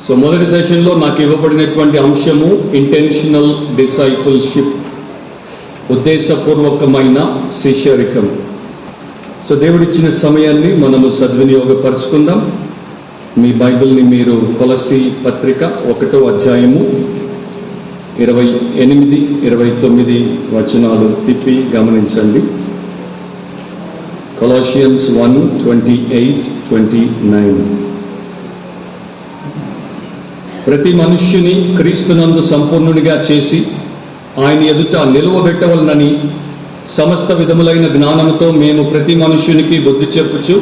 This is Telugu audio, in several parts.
సో మొదటి సెషన్లో నాకు ఇవ్వబడినటువంటి అంశము ఇంటెన్షనల్ డిసైపుల్షిప్, ఉద్దేశపూర్వకమైన శిష్యరికం. సో దేవుడిచ్చిన సమయాన్ని మనము సద్వినియోగపరుచుకుందాం. మీ బైబిల్ని మీరు కొలస్సీ పత్రిక 1వ అధ్యాయము 28, 29 వచనాలు తిప్పి గమనించండి. కొలస్సియన్స్ 1:28, 29. ప్రతి మనుష్యుని క్రీస్తునందు సంపూర్ణునిగా చేసి ఆయన ఎదుట నిలువబెట్టవలనని సమస్త విధములైన జ్ఞానముతో మేము ప్రతి మనుష్యునికి బుద్ధి చెప్పుచు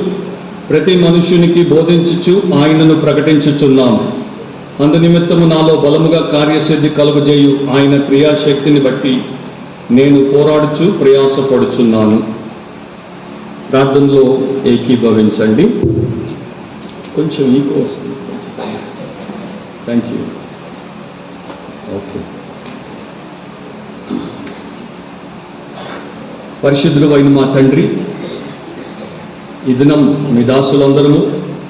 ప్రతి మనుష్యునికి బోధించుచు ఆయనను ప్రకటించుచున్నాము. అందునిమిత్తము నాలో బలముగా కార్యసిద్ధి కలుగజేయు ఆయన క్రియాశక్తిని బట్టి నేను పోరాడుచు ప్రయాసపడుచున్నాను. ప్రార్థనలో ఏకీభవించండి. కొంచెం ఈకో వస్తుంది. Thank you. ఓకే. పరిశుద్ధుడు అయిన మా తండ్రి, ఈ దినం మీ దాసులందరము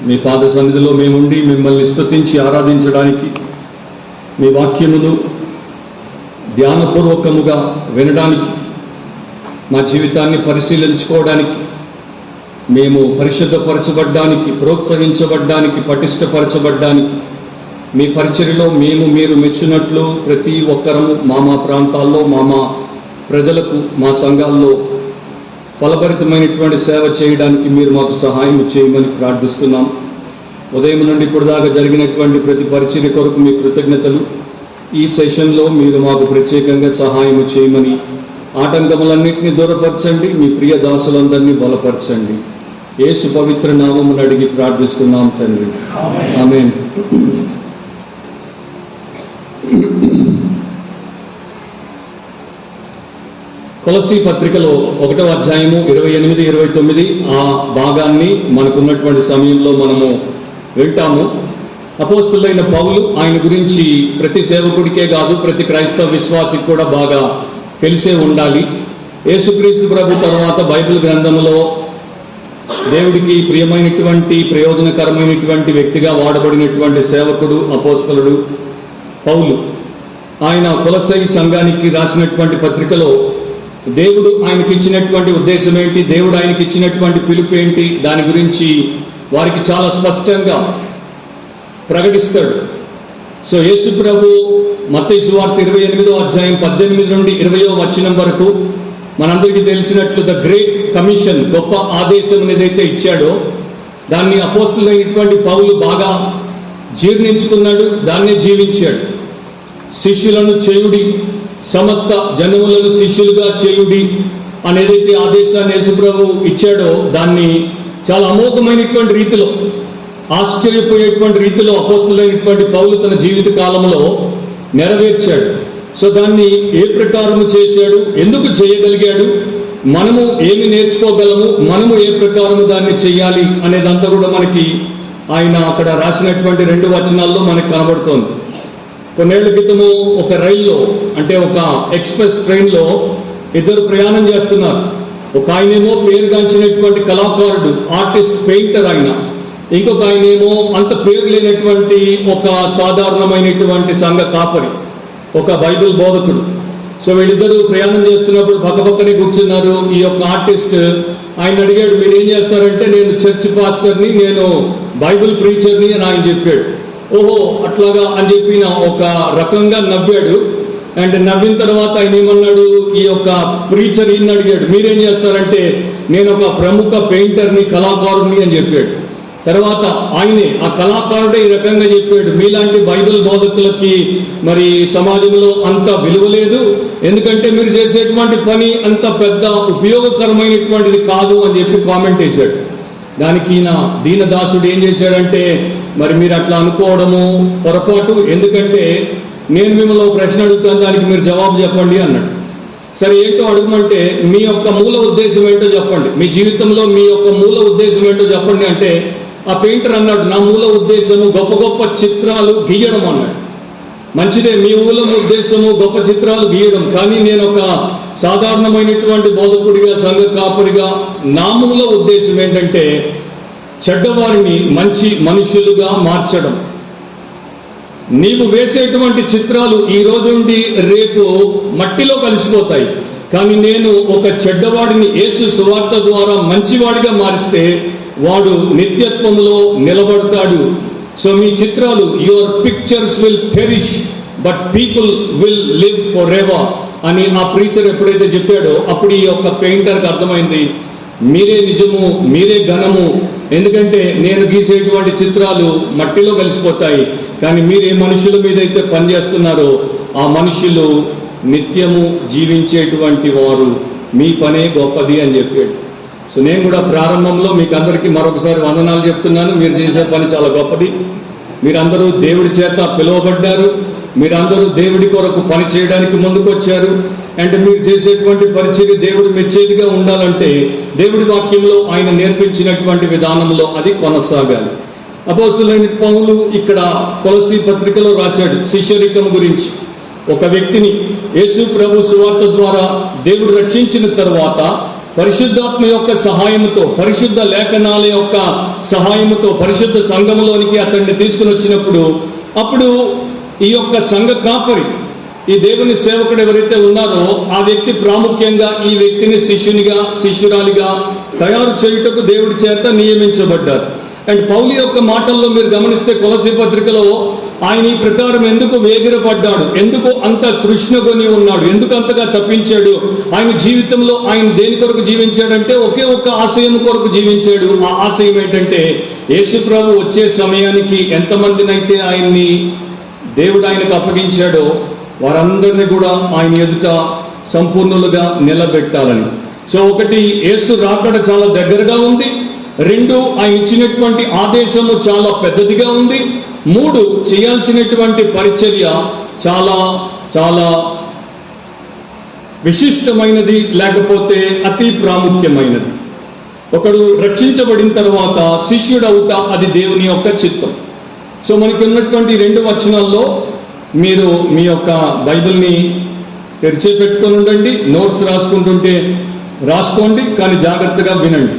మీ పాద సన్నిధిలో మేముండి మిమ్మల్ని స్తుతించి ఆరాధించడానికి, మీ వాక్యమును ధ్యానపూర్వకముగా వినడానికి, మా జీవితాన్ని పరిశీలించుకోవడానికి, మేము పరిశుద్ధపరచబడ్డానికి, ప్రోత్సహించబడ్డానికి, పటిష్టపరచబడ్డానికి, మీ పరిచర్యలో మీరు మెచ్చినట్లు ప్రతి ఒక్కరము మా ప్రాంతాల్లో మా ప్రజలకు, మా సంఘాల్లో ఫలభరితమైనటువంటి సేవ చేయడానికి మీరు మాకు సహాయం చేయమని ప్రార్థిస్తున్నాం. ఉదయం నుండి ఇప్పుడు దాకా జరిగినటువంటి ప్రతి పరిచర్య కొరకు మీ కృతజ్ఞతలు. ఈ సెషన్లో మీరు మాకు ప్రత్యేకంగా సహాయం చేయమని, ఆటంకములన్నింటినీ దూరపరచండి, మీ ప్రియ దాసులందరినీ బలపరచండి. యేసు పవిత్ర నామమును అడిగి ప్రార్థిస్తున్నాం తండ్రి, ఆమేన్. కొలస్సీ పత్రికలో 1వ అధ్యాయము 28, 29 ఆ భాగాన్ని మనకున్నటువంటి సమయంలో మనము వింటాము. అపోస్తలుడైన పౌలు ఆయన గురించి ప్రతి సేవకుడికే కాదు, ప్రతి క్రైస్తవ విశ్వాసికి కూడా బాగా తెలిసే ఉండాలి. యేసుక్రీస్తు ప్రభు తర్వాత బైబిల్ గ్రంథంలో దేవుడికి ప్రియమైనటువంటి, ప్రయోజనకరమైనటువంటి వ్యక్తిగా వాడబడినటువంటి సేవకుడు అపోస్తలుడు పౌలు. ఆయన కొలస్సీ సంఘానికి రాసినటువంటి పత్రికలో దేవుడు ఆయనకి ఇచ్చినటువంటి ఉద్దేశం ఏంటి, దేవుడు ఆయనకి ఇచ్చినటువంటి పిలుపు ఏంటి, దాని గురించి వారికి చాలా స్పష్టంగా ప్రకటిస్తాడు. సో యేసు ప్రభు మత్తయి సువార్త 28వ అధ్యాయం 18 నుండి 20వ వచనం వరకు మనందరికీ తెలిసినట్లు ద గ్రేట్ కమిషన్, గొప్ప ఆదేశం ఏదైతే ఇచ్చాడో దాన్ని అపోస్తలుడైనటువంటి పౌలు బాగా జీర్ణించుకున్నాడు, దాన్నే జీవించాడు. శిష్యులను చేయుడి, సమస్త జనములను శిష్యులుగా చేయుడి అని ఏదైతే ఆదేశాన్ని యేసుప్రభు ఇచ్చాడో దాన్ని చాలా అమోఘమైనటువంటి రీతిలో, ఆశ్చర్యపోయేటువంటి రీతిలో అపోస్తలుడైనటువంటి పౌలు తన జీవిత కాలంలో నెరవేర్చాడు. సో దాన్ని ఏ ప్రకారము చేశాడు, ఎందుకు చేయగలిగాడు, మనము ఏమి నేర్చుకోగలము, మనము ఏ ప్రకారము దాన్ని చెయ్యాలి అనేదంతా కూడా మనకి ఆయన అక్కడ రాసినటువంటి 2 వచనాల్లో మనకు కనబడుతోంది. కొన్నేళ్ల క్రితము ఒక రైల్లో, అంటే ఒక ఎక్స్ప్రెస్ ట్రైన్లో ఇద్దరు ప్రయాణం చేస్తున్నారు. ఒక ఆయనేమో పేరుగాంచినటువంటి కళాకారుడు, ఆర్టిస్ట్, పెయింటర్ ఆయన. ఇంకొక ఆయనేమో అంత పేరు లేనటువంటి ఒక సాధారణమైనటువంటి సంఘ కాపరి, ఒక బైబిల్ బోధకుడు. సో వీళ్ళిద్దరూ ప్రయాణం చేస్తున్నప్పుడు పక్కపక్కనే కూర్చున్నారు. ఈ యొక్క ఆర్టిస్ట్ ఆయన అడిగాడు, మీరు ఏం చేస్తారంటే, నేను చర్చ్ పాస్టర్ని, నేను బైబిల్ ప్రీచర్ని అని ఆయన చెప్పాడు. ఓహో అట్లాగా అని చెప్పి ఒక రకంగా నవ్వాడు. అండ్ నవ్విన తర్వాత ఆయన ఏమన్నాడు, ఈ యొక్క ప్రీచర్ ఈయన అడిగాడు, మీరేం చేస్తారంటే, నేను ఒక ప్రముఖ పెయింటర్ని, కళాకారుని అని చెప్పాడు. తర్వాత ఆయనే, ఆ కళాకారుడే ఈ రకంగా చెప్పాడు, మీలాంటి బైబిల్ బోధకులకి మరి సమాజంలో అంత విలువ లేదు, ఎందుకంటే మీరు చేసేటువంటి పని అంత పెద్ద ఉపయోగకరమైనటువంటిది కాదు అని చెప్పి కామెంట్ చేశాడు. దానికి ఈయన దీనదాసుడు ఏం చేశాడంటే, మరి మీరు అట్లా అనుకోవడము పొరపాటు, ఎందుకంటే నేను మిమ్మల్ని ప్రశ్న అడుగుతాను, దానికి మీరు జవాబు చెప్పండి అన్నాడు. సరే ఏంటో అడగమంటే, మీ యొక్క మూల ఉద్దేశం ఏంటో చెప్పండి, మీ జీవితంలో మీ యొక్క మూల ఉద్దేశం ఏంటో చెప్పండి అంటే, ఆ పెయింటర్ అన్నాడు, నా మూల ఉద్దేశము గొప్ప గొప్ప చిత్రాలు గీయడం అన్నాడు. మంచిదే, మీ మూల ఉద్దేశము గొప్ప చిత్రాలు గీయడం, కానీ నేను ఒక సాధారణమైనటువంటి బోధకుడిగా, సంఘ కాపరిగా నా మూల ఉద్దేశం ఏంటంటే చెడ్డవారిని మంచి మనుషులుగా మార్చడం. నీవు వేసేటువంటి చిత్రాలు ఈ రోజు నుండి రేపు మట్టిలో కలిసిపోతాయి. కానీ నేను ఒక చెడ్డవాడిని యేసు సువార్త ద్వారా మంచివాడిగా మారిస్తే వాడు నిత్యత్వంలో నిలబడతాడు. సో మీ చిత్రాలు, your pictures will perish but people will live for ever అని ఆ ప్రీచర్ ఎప్పుడైతే చెప్పాడో అప్పుడు ఈ యొక్క పెయింటర్కి అర్థమైంది, మీరే నిజము, మీరే ఘనము. ఎందుకంటే నేను గీసేటువంటి చిత్రాలు మట్టిలో కలిసిపోతాయి, కానీ మీరే మనుషుల మీద అయితే పనిచేస్తున్నారో ఆ మనుషులు నిత్యము జీవించేటువంటి వారు, మీ పనే గొప్పది అని చెప్పాడు. సో నేను కూడా ప్రారంభంలో మీకు అందరికీ మరొకసారి వందనాలు చెప్తున్నాను. మీరు చేసే పని చాలా గొప్పది. మీరందరూ దేవుడి చేత పిలువబడ్డారు, మీరందరూ దేవుడి కొరకు పని చేయడానికి ముందుకు వచ్చారు. అండ్ మీరు చేసేటువంటి పరిచర్య దేవుడు మెచ్చేదిగా ఉండాలంటే దేవుడి వాక్యంలో ఆయన నేర్పించినటువంటి విధానంలో అది కొనసాగాలి. అపోస్తలుడైన పౌలు ఇక్కడ కొలస్సీ పత్రికలో రాశాడు శిష్యరికం గురించి. ఒక వ్యక్తిని యేసు ప్రభు సువార్త ద్వారా దేవుడు రక్షించిన తర్వాత పరిశుద్ధాత్మ యొక్క సహాయముతో, పరిశుద్ధ లేఖనాల యొక్క సహాయముతో పరిశుద్ధ సంఘములోనికి అతన్ని తీసుకుని వచ్చినప్పుడు అప్పుడు ఈ యొక్క సంఘ కాపరి, ఈ దేవుని సేవకుడు ఎవరైతే ఉన్నారో ఆ వ్యక్తి ప్రాముఖ్యంగా ఈ వ్యక్తిని శిష్యునిగా, శిష్యురాలిగా తయారు చేయుటకు దేవుడి చేత నియమించబడ్డారు. అండ్ పౌలు యొక్క మాటల్లో మీరు గమనిస్తే కొలస్సీ పత్రికలో ఆయన ఈ ప్రకారం ఎందుకు వేగిరపడ్డాడు, ఎందుకు అంత తృష్ణగొని ఉన్నాడు, ఎందుకు అంతగా తప్పించాడు, ఆయన జీవితంలో ఆయన దేని కొరకు జీవించాడంటే ఒకే ఒక్క ఆశయం కొరకు జీవించాడు. ఆ ఆశయం ఏంటంటే యేసు ప్రభు వచ్చే సమయానికి ఎంతమందినైతే ఆయన్ని దేవుడు ఆయనకు అప్పగించాడో వారందరినీ కూడా ఆయన ఎదుట సంపూర్ణులుగా నిలబెట్టాలని. సో ఒకటి, యేసు రాకడ చాలా దగ్గరగా ఉంది. 2, ఆయన ఇచ్చినటువంటి ఆదేశము చాలా పెద్దదిగా ఉంది. 3, చేయాల్సినటువంటి పరిచర్య చాలా చాలా విశిష్టమైనది, లేకపోతే అతి ప్రాముఖ్యమైనది. ఒకడు రక్షించబడిన తర్వాత శిష్యుడవుట అది దేవుని యొక్క చిత్తం. సో మనకి ఉన్నటువంటి 2 వచనాల్లో మీరు మీ యొక్క బైబిల్ని తెరిచే పెట్టుకొని ఉండండి. నోట్స్ రాసుకుంటుంటే రాసుకోండి, కానీ జాగ్రత్తగా వినండి.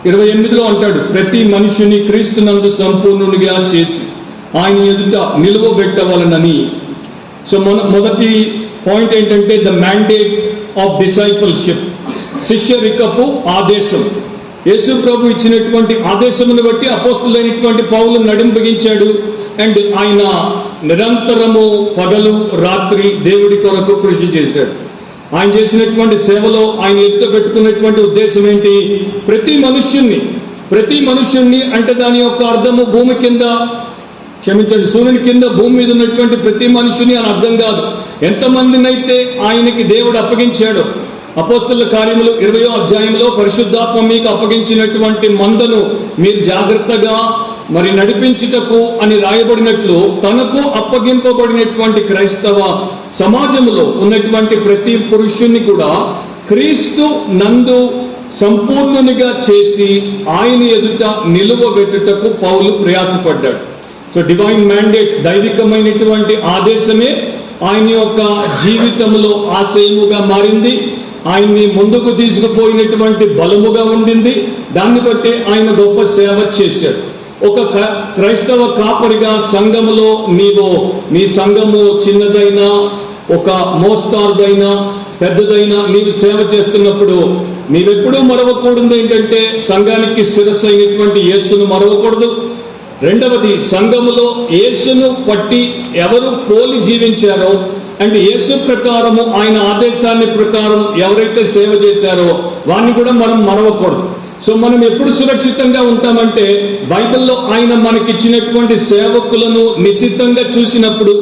28లో అంటాడు, ప్రతి మనుషుని క్రీస్తునందు సంపూర్ణునిగా చేసి ఆయన ఎదుట నిలువబెట్టవలనని. సో మొదటి పాయింట్ ఏంటంటే ద మ్యాండేట్ ఆఫ్ డిసైపుల్షిప్, శిష్యరికపు ఆదేశం. యేసు ప్రభు ఇచ్చినటువంటి ఆదేశమును బట్టి అపోస్తలుడైనటువంటి పౌలు నడింపగించాడు. అండ్ ఆయన నిరంతరము పగలు రాత్రి దేవుడి కొరకు కృషి చేశాడు. ఆయన చేసినటువంటి సేవలో ఆయన ఎదుట పెట్టుకున్నటువంటి ఉద్దేశం ఏంటి? ప్రతి మనుష్యుణ్ణి అంటే దాని యొక్క అర్థము భూమి కింద, క్షమించండి, సూర్యుని కింద భూమి మీద ఉన్నటువంటి ప్రతి మనుషుని అని అర్థం కాదు. ఎంతమందినైతే ఆయనకి దేవుడు అప్పగించాడో, అపోస్తలుల కార్యములు 20వ అధ్యాయంలో పరిశుద్ధాత్మ మీకు అప్పగించినటువంటి మందను మీరు జాగ్రత్తగా మరి నడిపించుటకు అని రాయబడినట్లు తనకు అప్పగింపబడినటువంటి క్రైస్తవ సమాజంలో ఉన్నటువంటి ప్రతి పురుషుణ్ణి కూడా క్రీస్తు నందు సంపూర్ణునిగా చేసి ఆయన ఎదుట నిలువబెట్టుటకు పౌలు ప్రయాసపడ్డాడు. సో డివైన్ మ్యాండేట్, దైవికమైనటువంటి ఆదేశమే ఆయన యొక్క జీవితంలో ఆశయముగా మారింది, ఆయన్ని ముందుకు తీసుకుపోయినటువంటి బలముగా ఉండింది. దాన్ని బట్టి ఆయన గొప్ప సేవ చేశాడు. ఒక క్రైస్తవ కాపరిగా సంఘములో నీ సంఘము చిన్నదైనా, ఒక మోస్తారుదైనా, పెద్దదైనా నీవు సేవ చేస్తున్నప్పుడు నీవెప్పుడూ మరవకూడదు ఏంటంటే సంఘానికి శిరస్సు అయినటువంటి యేసును మరవకూడదు. రెండవది, సంఘములో యేసును పట్టి ఎవరు పోలి జీవించారో అంటే యేసు ప్రకారము ఆయన ఆదేశాన్ని ప్రకారం ఎవరైతే సేవ చేశారో వారిని కూడా మనం మరవకూడదు. సో మనం ఎప్పుడు సురక్షితంగా ఉంటామంటే బైబిల్లో ఆయన మనకిచ్చినటువంటి సేవకులను నిశితంగా చూసినప్పుడు,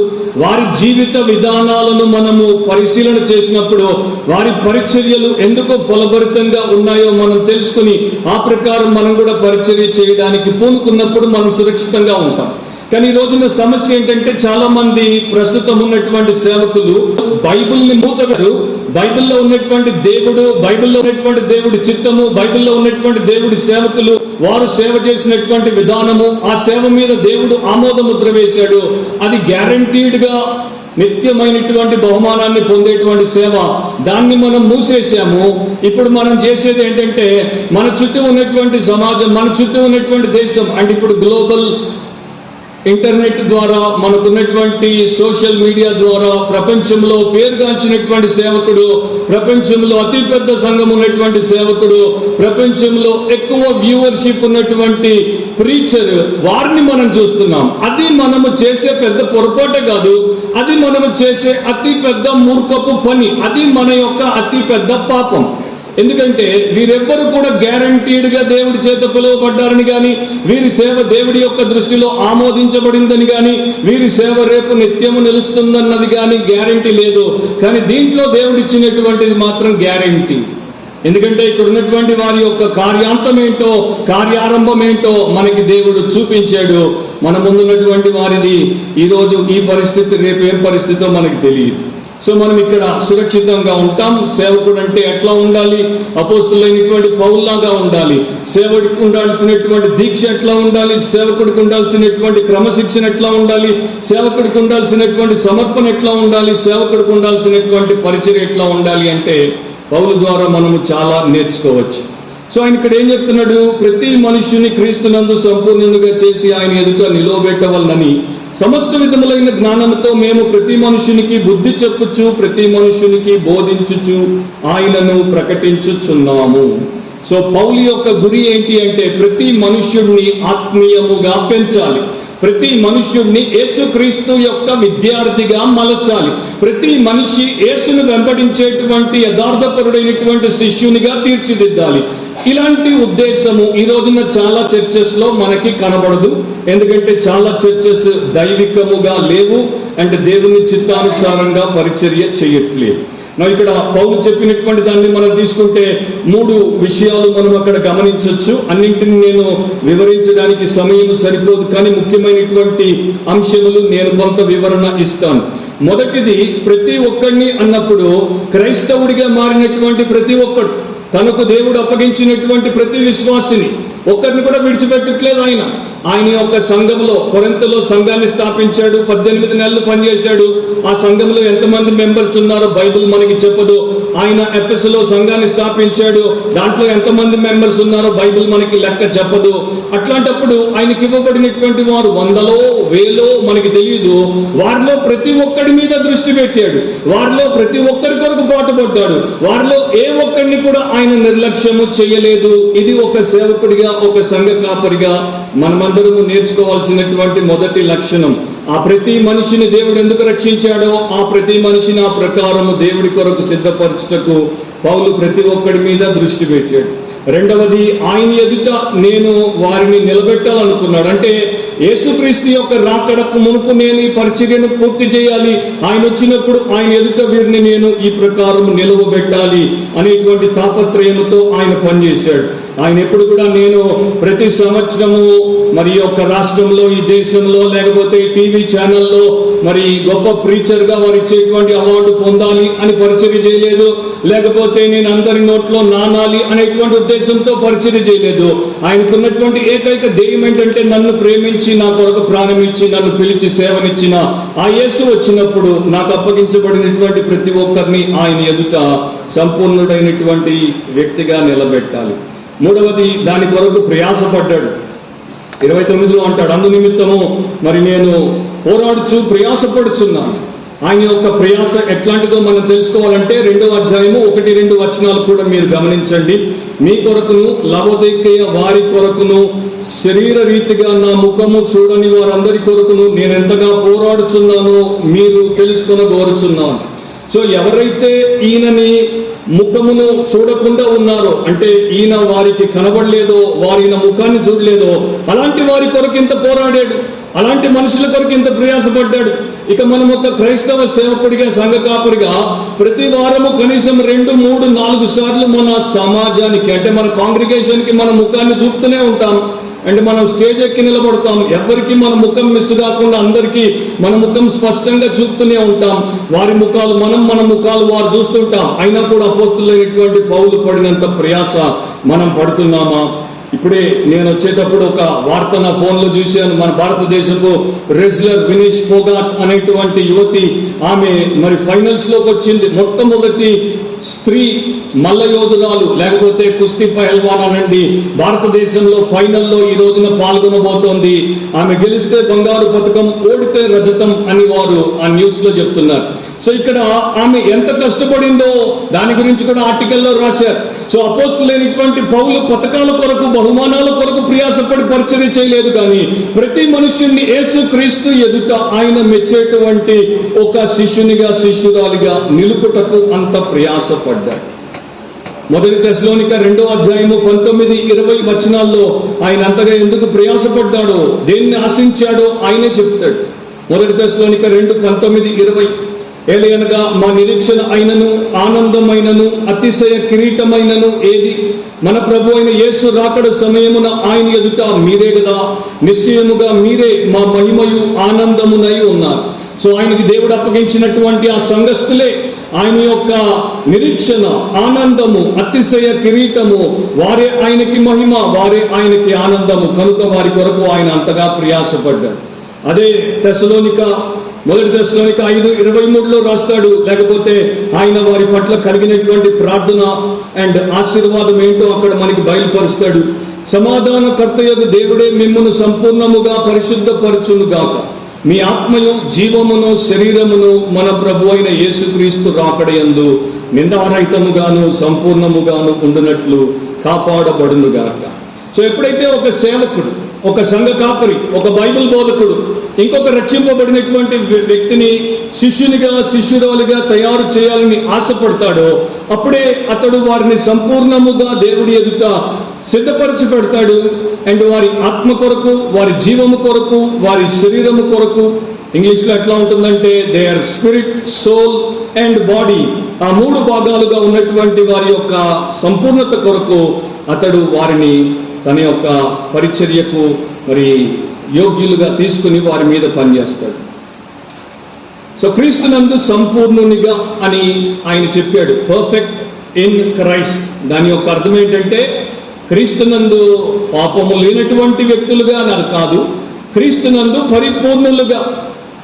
వారి జీవిత విధానాలను మనము పరిశీలన చేసినప్పుడు, వారి పరిచర్యలు ఎందుకు ఫలభరితంగా ఉన్నాయో మనం తెలుసుకుని ఆ ప్రకారం మనం కూడా పరిచర్య చేయడానికి పూనుకున్నప్పుడు మనం సురక్షితంగా ఉంటాం. కానీ ఈ రోజున సమస్య ఏంటంటే చాలా మంది ప్రస్తుతం ఉన్నటువంటి సేవకులు బైబిల్ని మూతగారు, బైబిల్లో ఉన్నటువంటి దేవుడు, బైబిల్లో ఉన్నటువంటి దేవుడి చిత్తము, బైబిల్లో ఉన్నటువంటి దేవుడి సేవకులు వారు సేవ చేసినటువంటి విధానము, ఆ సేవ మీద దేవుడు ఆమోద ముద్ర వేశాడు, అది గ్యారంటీడ్గా నిత్యమైనటువంటి బహుమానాన్ని పొందేటువంటి సేవ, దాన్ని మనం మూసేసాము. ఇప్పుడు మనం చేసేది ఏంటంటే మన చుట్టూ ఉన్నటువంటి సమాజం, మన చుట్టూ ఉన్నటువంటి దేశం అంటే ఇప్పుడు గ్లోబల్ ఇంటర్నెట్ ద్వారా, మనకున్నటువంటి సోషల్ మీడియా ద్వారా ప్రపంచంలో పేరుగాంచినటువంటి సేవకుడు, ప్రపంచంలో అతిపెద్ద సంఘం ఉన్నటువంటి సేవకుడు, ప్రపంచంలో ఎక్కువ వ్యూవర్షిప్ ఉన్నటువంటి ప్రీచర్, వారిని మనం చూస్తున్నాం. అది మనము చేసే పెద్ద పొరపాటే కాదు, అది మనము చేసే అతి పెద్ద మూర్ఖపు పని, అది మన యొక్క అతి పెద్ద పాపం. ఎందుకంటే వీరెవ్వరు కూడా గ్యారంటీడ్గా దేవుడి చేత పిలువబడ్డారని కానీ, వీరి సేవ దేవుడి యొక్క దృష్టిలో ఆమోదించబడిందని కానీ, వీరి సేవ రేపు నిత్యము నిలుస్తుందన్నది కానీ గ్యారంటీ లేదు. కానీ దీంట్లో దేవుడిచ్చినటువంటిది మాత్రం గ్యారంటీ. ఎందుకంటే ఇక్కడ ఉన్నటువంటి వారి యొక్క కార్యాంతం ఏంటో, కార్యారంభం ఏంటో మనకి దేవుడు చూపించాడు. మన ముందున్నటువంటి వారిది ఈరోజు ఈ పరిస్థితి, రేపు ఏం పరిస్థితో మనకి తెలియదు. సో మనం ఇక్కడ సురక్షితంగా ఉంటాం. సేవకుడు అంటే ఎట్లా ఉండాలి? అపోస్తులైనటువంటి పౌల్లాగా ఉండాలి. సేవకుడికి ఉండాల్సినటువంటి దీక్ష ఎట్లా ఉండాలి? సేవకుడికి ఉండాల్సినటువంటి క్రమశిక్షణ ఎట్లా ఉండాలి? సేవకుడికి ఉండాల్సినటువంటి సమర్పణ ఎట్లా ఉండాలి? సేవకుడికి ఉండాల్సినటువంటి పరిచర్య ఎట్లా ఉండాలి అంటే పౌలు ద్వారా మనము చాలా నేర్చుకోవచ్చు. సో ఆయన ఇక్కడ ఏం చెప్తున్నాడు? ప్రతి మనుష్యుని క్రీస్తునందు సంపూర్ణునిగా చేసి ఆయన ఎదుట నిలవబెట్టవలనని సమస్త విధములైన జ్ఞానంతో మేము ప్రతి మనుషునికి బుద్ధి చెప్పుచు, ప్రతి మనుషునికి బోధించుచు ఆయనను ప్రకటించుచున్నాము. సో పౌలు యొక్క గురి ఏంటి అంటే ప్రతి మనుష్యుడిని ఆత్మీయముగా పెంచాలి, ప్రతి మనుష్యుడిని యేసుక్రీస్తు యొక్క విద్యార్థిగా మలచాలి, ప్రతి మనిషి యేసును వెంబడించేటువంటి యథార్థపరుడైనటువంటి శిష్యునిగా తీర్చిదిద్దాలి. ఇలాంటి ఉద్దేశము ఈ రోజున చాలా చర్చెస్ లో మనకి కనబడదు. ఎందుకంటే చాలా చర్చెస్ దైవికముగా లేవు, అంటే దేవుని చిత్తానుసారంగా పరిచర్య చేయట్లేదు. ఇక్కడ పౌలు చెప్పినటువంటి దాన్ని మనం తీసుకుంటే 3 విషయాలు మనం అక్కడ గమనించవచ్చు. అన్నింటిని నేను వివరించడానికి సమయం సరిపోదు, కానీ ముఖ్యమైనటువంటి అంశములు నేను కొంత వివరణ ఇస్తాను. మొదటిది, ప్రతి ఒక్కడిని అన్నప్పుడు క్రైస్తవుడిగా మారినటువంటి ప్రతి ఒక్కడు, తనకు దేవుడు అప్పగించినటువంటి ప్రతి విశ్వాసిని ఒక్కరిని కూడా విడిచిపెట్టట్లేదు. ఆయన యొక్క సంఘంలో, కొరింథలో సంఘాన్ని స్థాపించాడు. 18 నెలలు పనిచేశాడు. ఆ సంఘంలో ఎంతమంది మెంబర్స్ ఉన్నారో బైబిల్ మనకి చెప్పదు. ఆయన ఎఫెసులో సంఘాన్ని స్థాపించాడు. దాంట్లో ఎంతమంది మెంబర్స్ ఉన్నారో బైబిల్ మనకి లెక్క చెప్పదు. అట్లాంటప్పుడు ఆయనకి ఇవ్వబడినటువంటి వారు 100లో 1000లో మనకి తెలియదు. వారిలో ప్రతి ఒక్కడి మీద దృష్టి పెట్టాడు, వారిలో ప్రతి ఒక్కరి కొరకు పాటుపడ్డాడు, వారిలో ఏ ఒక్కడిని కూడా ఆయన నిర్లక్ష్యము చేయలేదు. ఇది ఒక సేవకుడిగా, ఒక సంఘ కాపరిగా మనమందరము నేర్చుకోవాల్సినటువంటి మొదటి లక్షణం. ఆ ప్రతి మనిషిని దేవుడు ఎందుకు రక్షించాడో ఆ ప్రతి మనిషిని ఆ ప్రకారము దేవుడి కొరకు సిద్ధపరచుటకు పౌలు ప్రతి ఒక్కడి మీద దృష్టి పెట్టాడు. రెండవది, ఆయన ఎదుట నేను వారిని నిలబెట్టాలనుకున్నాడు. అంటే యేసుక్రీస్తు యొక్క రాకడకు మునుపు నేను ఈ పరిచర్యను పూర్తి చేయాలి, ఆయన వచ్చినప్పుడు ఆయన ఎదుట వీరిని నేను ఈ ప్రకారం నిలవబెట్టాలి అనేటువంటి తాపత్రయముతో ఆయన పనిచేశాడు. ఆయన ఎప్పుడు కూడా నేను ప్రతి సంవత్సరము మరి యొక్క రాష్ట్రంలో, ఈ దేశంలో, లేకపోతే టీవీ ఛానల్లో మరి గొప్ప ప్రీచర్గా వారు ఇచ్చేటువంటి అవార్డు పొందాలి అని పరిచర్య చేయలేదు, లేకపోతే నేను అందరి నోట్లో నానాలి అనేటువంటి ఉద్దేశంతో పరిచర్య చేయలేదు. ఆయనకున్నటువంటి ఏకైక ధ్యేయం ఏంటంటే నన్ను ప్రేమించి, నా కొరకు ప్రాణం ఇచ్చి, నన్ను పిలిచి సేవనిచ్చిన ఆ యేసు వచ్చినప్పుడు నాకు అప్పగించబడినటువంటి ప్రతి ఒక్కరిని ఆయన ఎదుట సంపూర్ణుడైనటువంటి వ్యక్తిగా నిలబెట్టాలి. మూడవది, దాని కొరకు ప్రయాసపడ్డాడు. 29లో అంటాడు, అందు నిమిత్తము మరి నేను పోరాడుచు ప్రయాసపడుచున్నాను. ఆయన యొక్క ప్రయాస ఎట్లాంటిదో మనం తెలుసుకోవాలంటే 2వ అధ్యాయము 1-2 వచనాలు కూడా మీరు గమనించండి. మీ కొరకును లవోదికయ వారి కొరకును శరీర రీతిగా నా ముఖము చూడని వారందరి కొరకును నేను ఎంతగా పోరాడుచున్నానో మీరు తెలుసుకొనగోరుచున్నాను. సో ఎవరైతే ఈయనని ముఖమును చూడకుండా ఉన్నారో, అంటే ఈయన వారికి కనబడలేదో, వారిన ముఖాన్ని చూడలేదో, అలాంటి వారి కొరకు ఇంత పోరాడాడు, అలాంటి మనుషుల కొరకు ఇంత ప్రయాసపడ్డాడు. ఇక మనం ఒక క్రైస్తవ సేవకుడిగా, సంఘ కాపురిగా ప్రతి వారము కనీసం 2, 3, 4 సార్లు మన సమాజానికి, అంటే మన కాంగ్రిగేషన్కి మన ముఖాన్ని చూపుతూనే ఉంటాం. అంటే మనం స్టేజ్ ఎక్కి నిలబడతాం, ఎవరికి మన ముఖం మిస్ కాకుండా అందరికీ మన ముఖం స్పష్టంగా చూపుతూనే ఉంటాం. వారి ముఖాలు మనం, మన ముఖాలు వారు చూస్తుంటాం. అయినా కూడా అపోస్తలులైనటువంటి పౌలు పడినంత ప్రయాస మనం పడుతున్నామా? ఇప్పుడే నేను వచ్చేటప్పుడు ఒక వార్త నా ఫోన్లో చూశాను. మన భారతదేశపు రెజ్లర్ వినీష్ ఫోగాట్ అనేటువంటి యువతి, ఆమె మరి ఫైనల్స్లోకి వచ్చింది. మొట్టమొదటి స్త్రీ మల్లయోధురాలు లేకపోతే కుస్తీ పహల్వాన్ అనండి, భారతదేశంలో ఫైనల్లో ఈ రోజున పాల్గొనబోతోంది. ఆమె గెలిస్తే బంగారు పథకం, ఓడితే రజతం అని వారు ఆ న్యూస్ లో చెప్తున్నారు. సో ఇక్కడ ఆమె ఎంత కష్టపడిందో దాని గురించి కూడా ఆర్టికల్లో రాశారు. సో అపోస్తలుడైనటువంటి పౌలు పథకాల కొరకు, బహుమానాల కొరకు ప్రయాసపడి పరిచర్య చేయలేదు, కానీ ప్రతి మనుష్యుణ్ణి యేసుక్రీస్తు ఎదుట ఆయన మెచ్చేటువంటి ఒక శిష్యునిగా, శిష్యురాలిగా నిలుపుటకు అంత ప్రయాసపడ్డాడు. మొదటి తెస్సలోనిక 2వ అధ్యాయము 19-20 వచనాల్లో ఆయన అంతగా ఎందుకు ప్రయాసపడ్డాడో, దేన్ని ఆశించాడో ఆయనే చెప్తాడు. మొదటి తెస్సలోనిక 2:19-20 ఏలయనగా మా నిరీక్షణ అయినను, ఆనందమైనను, అతిశయ కిరీటమైనను ఏది? మన ప్రభు అయిన యేసు రాకడ సమయమున ఆయన ఎదుట మీరే కదా, నిశ్చయముగా మీరే మా మహిమయు ఆనందమునై ఉన్నారు. సో ఆయనకి దేవుడు అప్పగించినటువంటి ఆ సంఘస్థులే ఆయన యొక్క నిరీక్షణ, ఆనందము, అతిశయ కిరీటము. వారే ఆయనకి మహిమ, వారే ఆయనకి ఆనందము. కనుక వారి కొరకు ఆయన అంతగా ప్రయాసపడ్డాడు. అదే మొదటి తెస్సలోనిక 5:23 రాస్తాడు. లేకపోతే ఆయన వారి పట్ల కలిగినటువంటి ప్రార్థన అండ్ ఆశీర్వాదం ఏంటో అక్కడ మనకి బయలుపరుస్తాడు. సమాధానకర్తయగు దేవుడే మిమ్మును సంపూర్ణముగా పరిశుద్ధపరచునుగాక, మీ ఆత్మయు, జీవమును, శరీరమును మన ప్రభు అయిన యేసుక్రీస్తు రాకడయందు నిందారహితముగాను సంపూర్ణముగాను ఉండునట్లు కాపాడబడునుగాక. సో ఎప్పుడైతే ఒక సేవకుడు, ఒక సంఘ కాపరి, ఒక బైబిల్ బోధకుడు ఇంకొక రక్షింపబడినటువంటి వ్యక్తిని శిష్యునిగా, శిష్యురాలిగా తయారు చేయాలని ఆశపడతాడో అప్పుడే అతడు వారిని సంపూర్ణముగా దేవుడి ఎదుట సిద్ధపరిచి పెడతాడు. అండ్ వారి ఆత్మ కొరకు, వారి జీవము కొరకు, వారి శరీరము కొరకు, ఇంగ్లీష్లో ఎట్లా ఉంటుందంటే they are spirit, soul and body, ఆ 3 భాగాలుగా ఉన్నటువంటి వారి యొక్క సంపూర్ణత కొరకు అతడు వారిని తన యొక్క పరిచర్యకు మరి యోగ్యులుగా తీసుకుని వారి మీద పనిచేస్తాడు. సో క్రీస్తునందు సంపూర్ణునిగా అని ఆయన చెప్పాడు, పర్ఫెక్ట్ ఇన్ క్రైస్ట్. దాని యొక్క అర్థం ఏంటంటే క్రీస్తునందు పాపము లేనటువంటి వ్యక్తులుగా అని కాదు, క్రీస్తునందు పరిపూర్ణులుగా,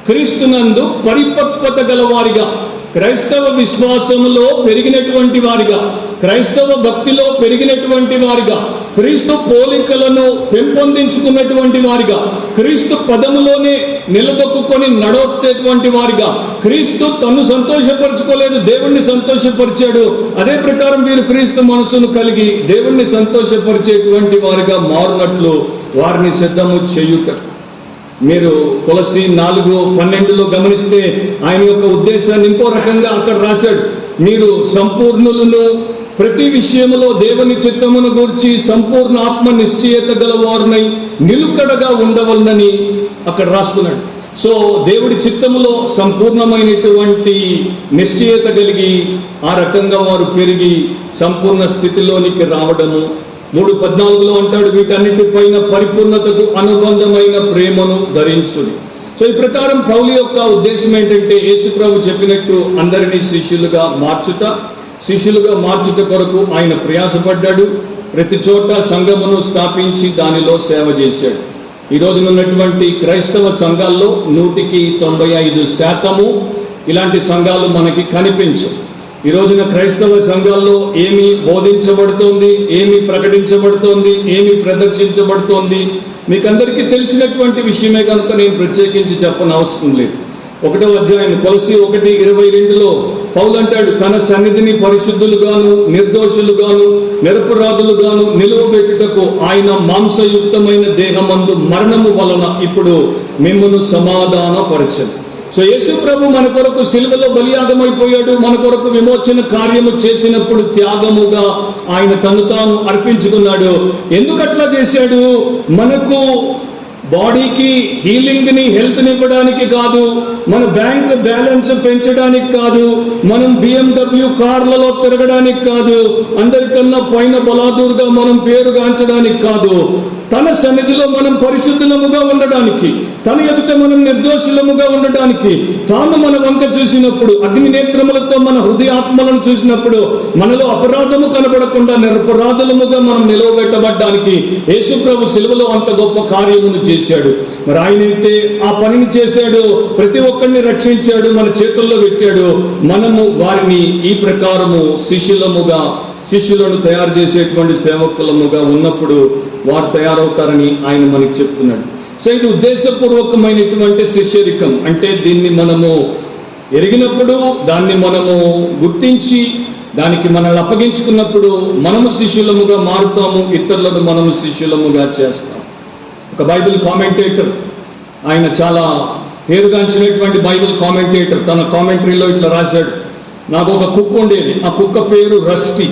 క్రీస్తునందు పరిపక్వత గలవారిగా, క్రైస్తవ విశ్వాసములో పెరిగినటువంటి వారిగా, క్రైస్తవ భక్తిలో పెరిగినటువంటి వారిగా, క్రీస్తు పోలికలను పెంపొందించుకున్నటువంటి వారిగా, క్రీస్తు పదములోనే నిలదొక్కుని నడవచ్చేటువంటి వారిగా, క్రీస్తు తను సంతోషపరచుకోలేదు, దేవుణ్ణి సంతోషపరిచాడు, అదే ప్రకారం వీరు క్రీస్తు మనసును కలిగి దేవుణ్ణి సంతోషపరిచేటువంటి వారిగా మారునట్లు వారిని సిద్ధము చేయుట. మీరు తులసి 4:12 గమనిస్తే ఆయన యొక్క ఉద్దేశాన్ని ఇంకో రకంగా అక్కడ రాశాడు. మీరు సంపూర్ణులను, ప్రతి విషయములో దేవుని చిత్తమును గూర్చి సంపూర్ణ ఆత్మ నిశ్చయత గలవారునై నిలుకడగా ఉండవలనని అక్కడ రాసుకున్నాడు. సో దేవుడి చిత్తములో సంపూర్ణమైనటువంటి నిశ్చయత కలిగి ఆ రకంగా వారు పెరిగి సంపూర్ణ స్థితిలోనికి రావడము. 3:14 అంటాడు, వీటన్నిటిపైన పరిపూర్ణతకు అనుబంధమైన ప్రేమను ధరించుడి. సో ఈ ప్రకారం పౌలు యొక్క ఉద్దేశం ఏంటంటే యేసుప్రభు చెప్పినట్టు అందరినీ శిష్యులుగా మార్చుట కొరకు ఆయన ప్రయాసపడ్డాడు. ప్రతి చోట సంఘమును స్థాపించి దానిలో సేవ చేశాడు. ఈ రోజున ఉన్నటువంటి క్రైస్తవ సంఘాల్లో 100% ఇలాంటి సంఘాలు మనకి కనిపించవు. ఈ రోజున క్రైస్తవ సంఘాల్లో ఏమి బోధించబడుతోంది, ఏమి ప్రకటించబడుతోంది, ఏమి ప్రదర్శించబడుతోంది మీకందరికీ తెలిసినటువంటి విషయమే కనుక నేను ప్రత్యేకించి చెప్పనవసరం లేదు. 1వ అధ్యాయం కొలస్సీ 1:22 పౌలు అంటాడు, తన సన్నిధిని పరిశుద్ధులుగాను, నిర్దోషులుగాను, నిరపరాధులుగాను నిలువబెట్టుటకు ఆయన మాంసయుక్తమైన దేహమందు మరణము వలన ఇప్పుడు మిమ్మును సమాధానపరచను. సో యేసు ప్రభు మన కొరకు సిలువలో బలియాగమైపోయాడు. మన కొరకు విమోచన కార్యము చేసినప్పుడు త్యాగముగా ఆయన తను తాను అర్పించుకున్నాడు. ఎందుకు అట్లా చేశాడు? మనకు బాడీకి హీలింగ్ని, హెల్త్ని ఇవ్వడానికి కాదు, మన బ్యాంక్ బ్యాలెన్స్ పెంచడానికి కాదు, మనం BMW కార్లలో తిరగడానికి కాదు, అందరికన్నా పైన బలాదూరుగా మనం పేరుగాంచడానికి కాదు, తన సన్నిధిలో మనం పరిశుద్ధులముగా ఉండడానికి, తన ఎదుట మనం నిర్దోషులముగా ఉండడానికి తాను మన వంక చూసినప్పుడు, అగ్ని నేత్రములతో మన హృదయాత్మలను చూసినప్పుడు మనలో అపరాధము కనబడకుండా నిరపరాధులముగా మనం నిలవబెట్టబడ్డానికి యేసుప్రభు సిలువలో అంత గొప్ప కార్యమును చేశాడు. మరి ఆయనైతే ఆ పనిని చేశాడు, ప్రతి ఒక్కరిని రక్షించాడు, మన చేతుల్లో పెట్టాడు. మనము వారిని ఈ ప్రకారము శిష్యులను తయారు చేసేటువంటి సేవకులముగా ఉన్నప్పుడు వారు తయారవుతారని ఆయన మనకి చెప్తున్నాడు. సో ఇది ఉద్దేశపూర్వకమైనటువంటి శిష్యరికం. అంటే దీన్ని మనము ఎరిగినప్పుడు, దాన్ని మనము గుర్తించి దానికి మనల్ని అప్పగించుకున్నప్పుడు మనము శిష్యులముగా మారుతాము, ఇతరులను మనము శిష్యులముగా చేస్తాం. ఒక బైబిల్ కామెంటేటర్, ఆయన చాలా పేరుగాంచినటువంటి బైబిల్ కామెంటేటర్, తన కామెంటరీలో ఇట్లా రాశాడు, నాకు ఒక కుక్క ఉండేది, ఆ కుక్క పేరు రస్టీ.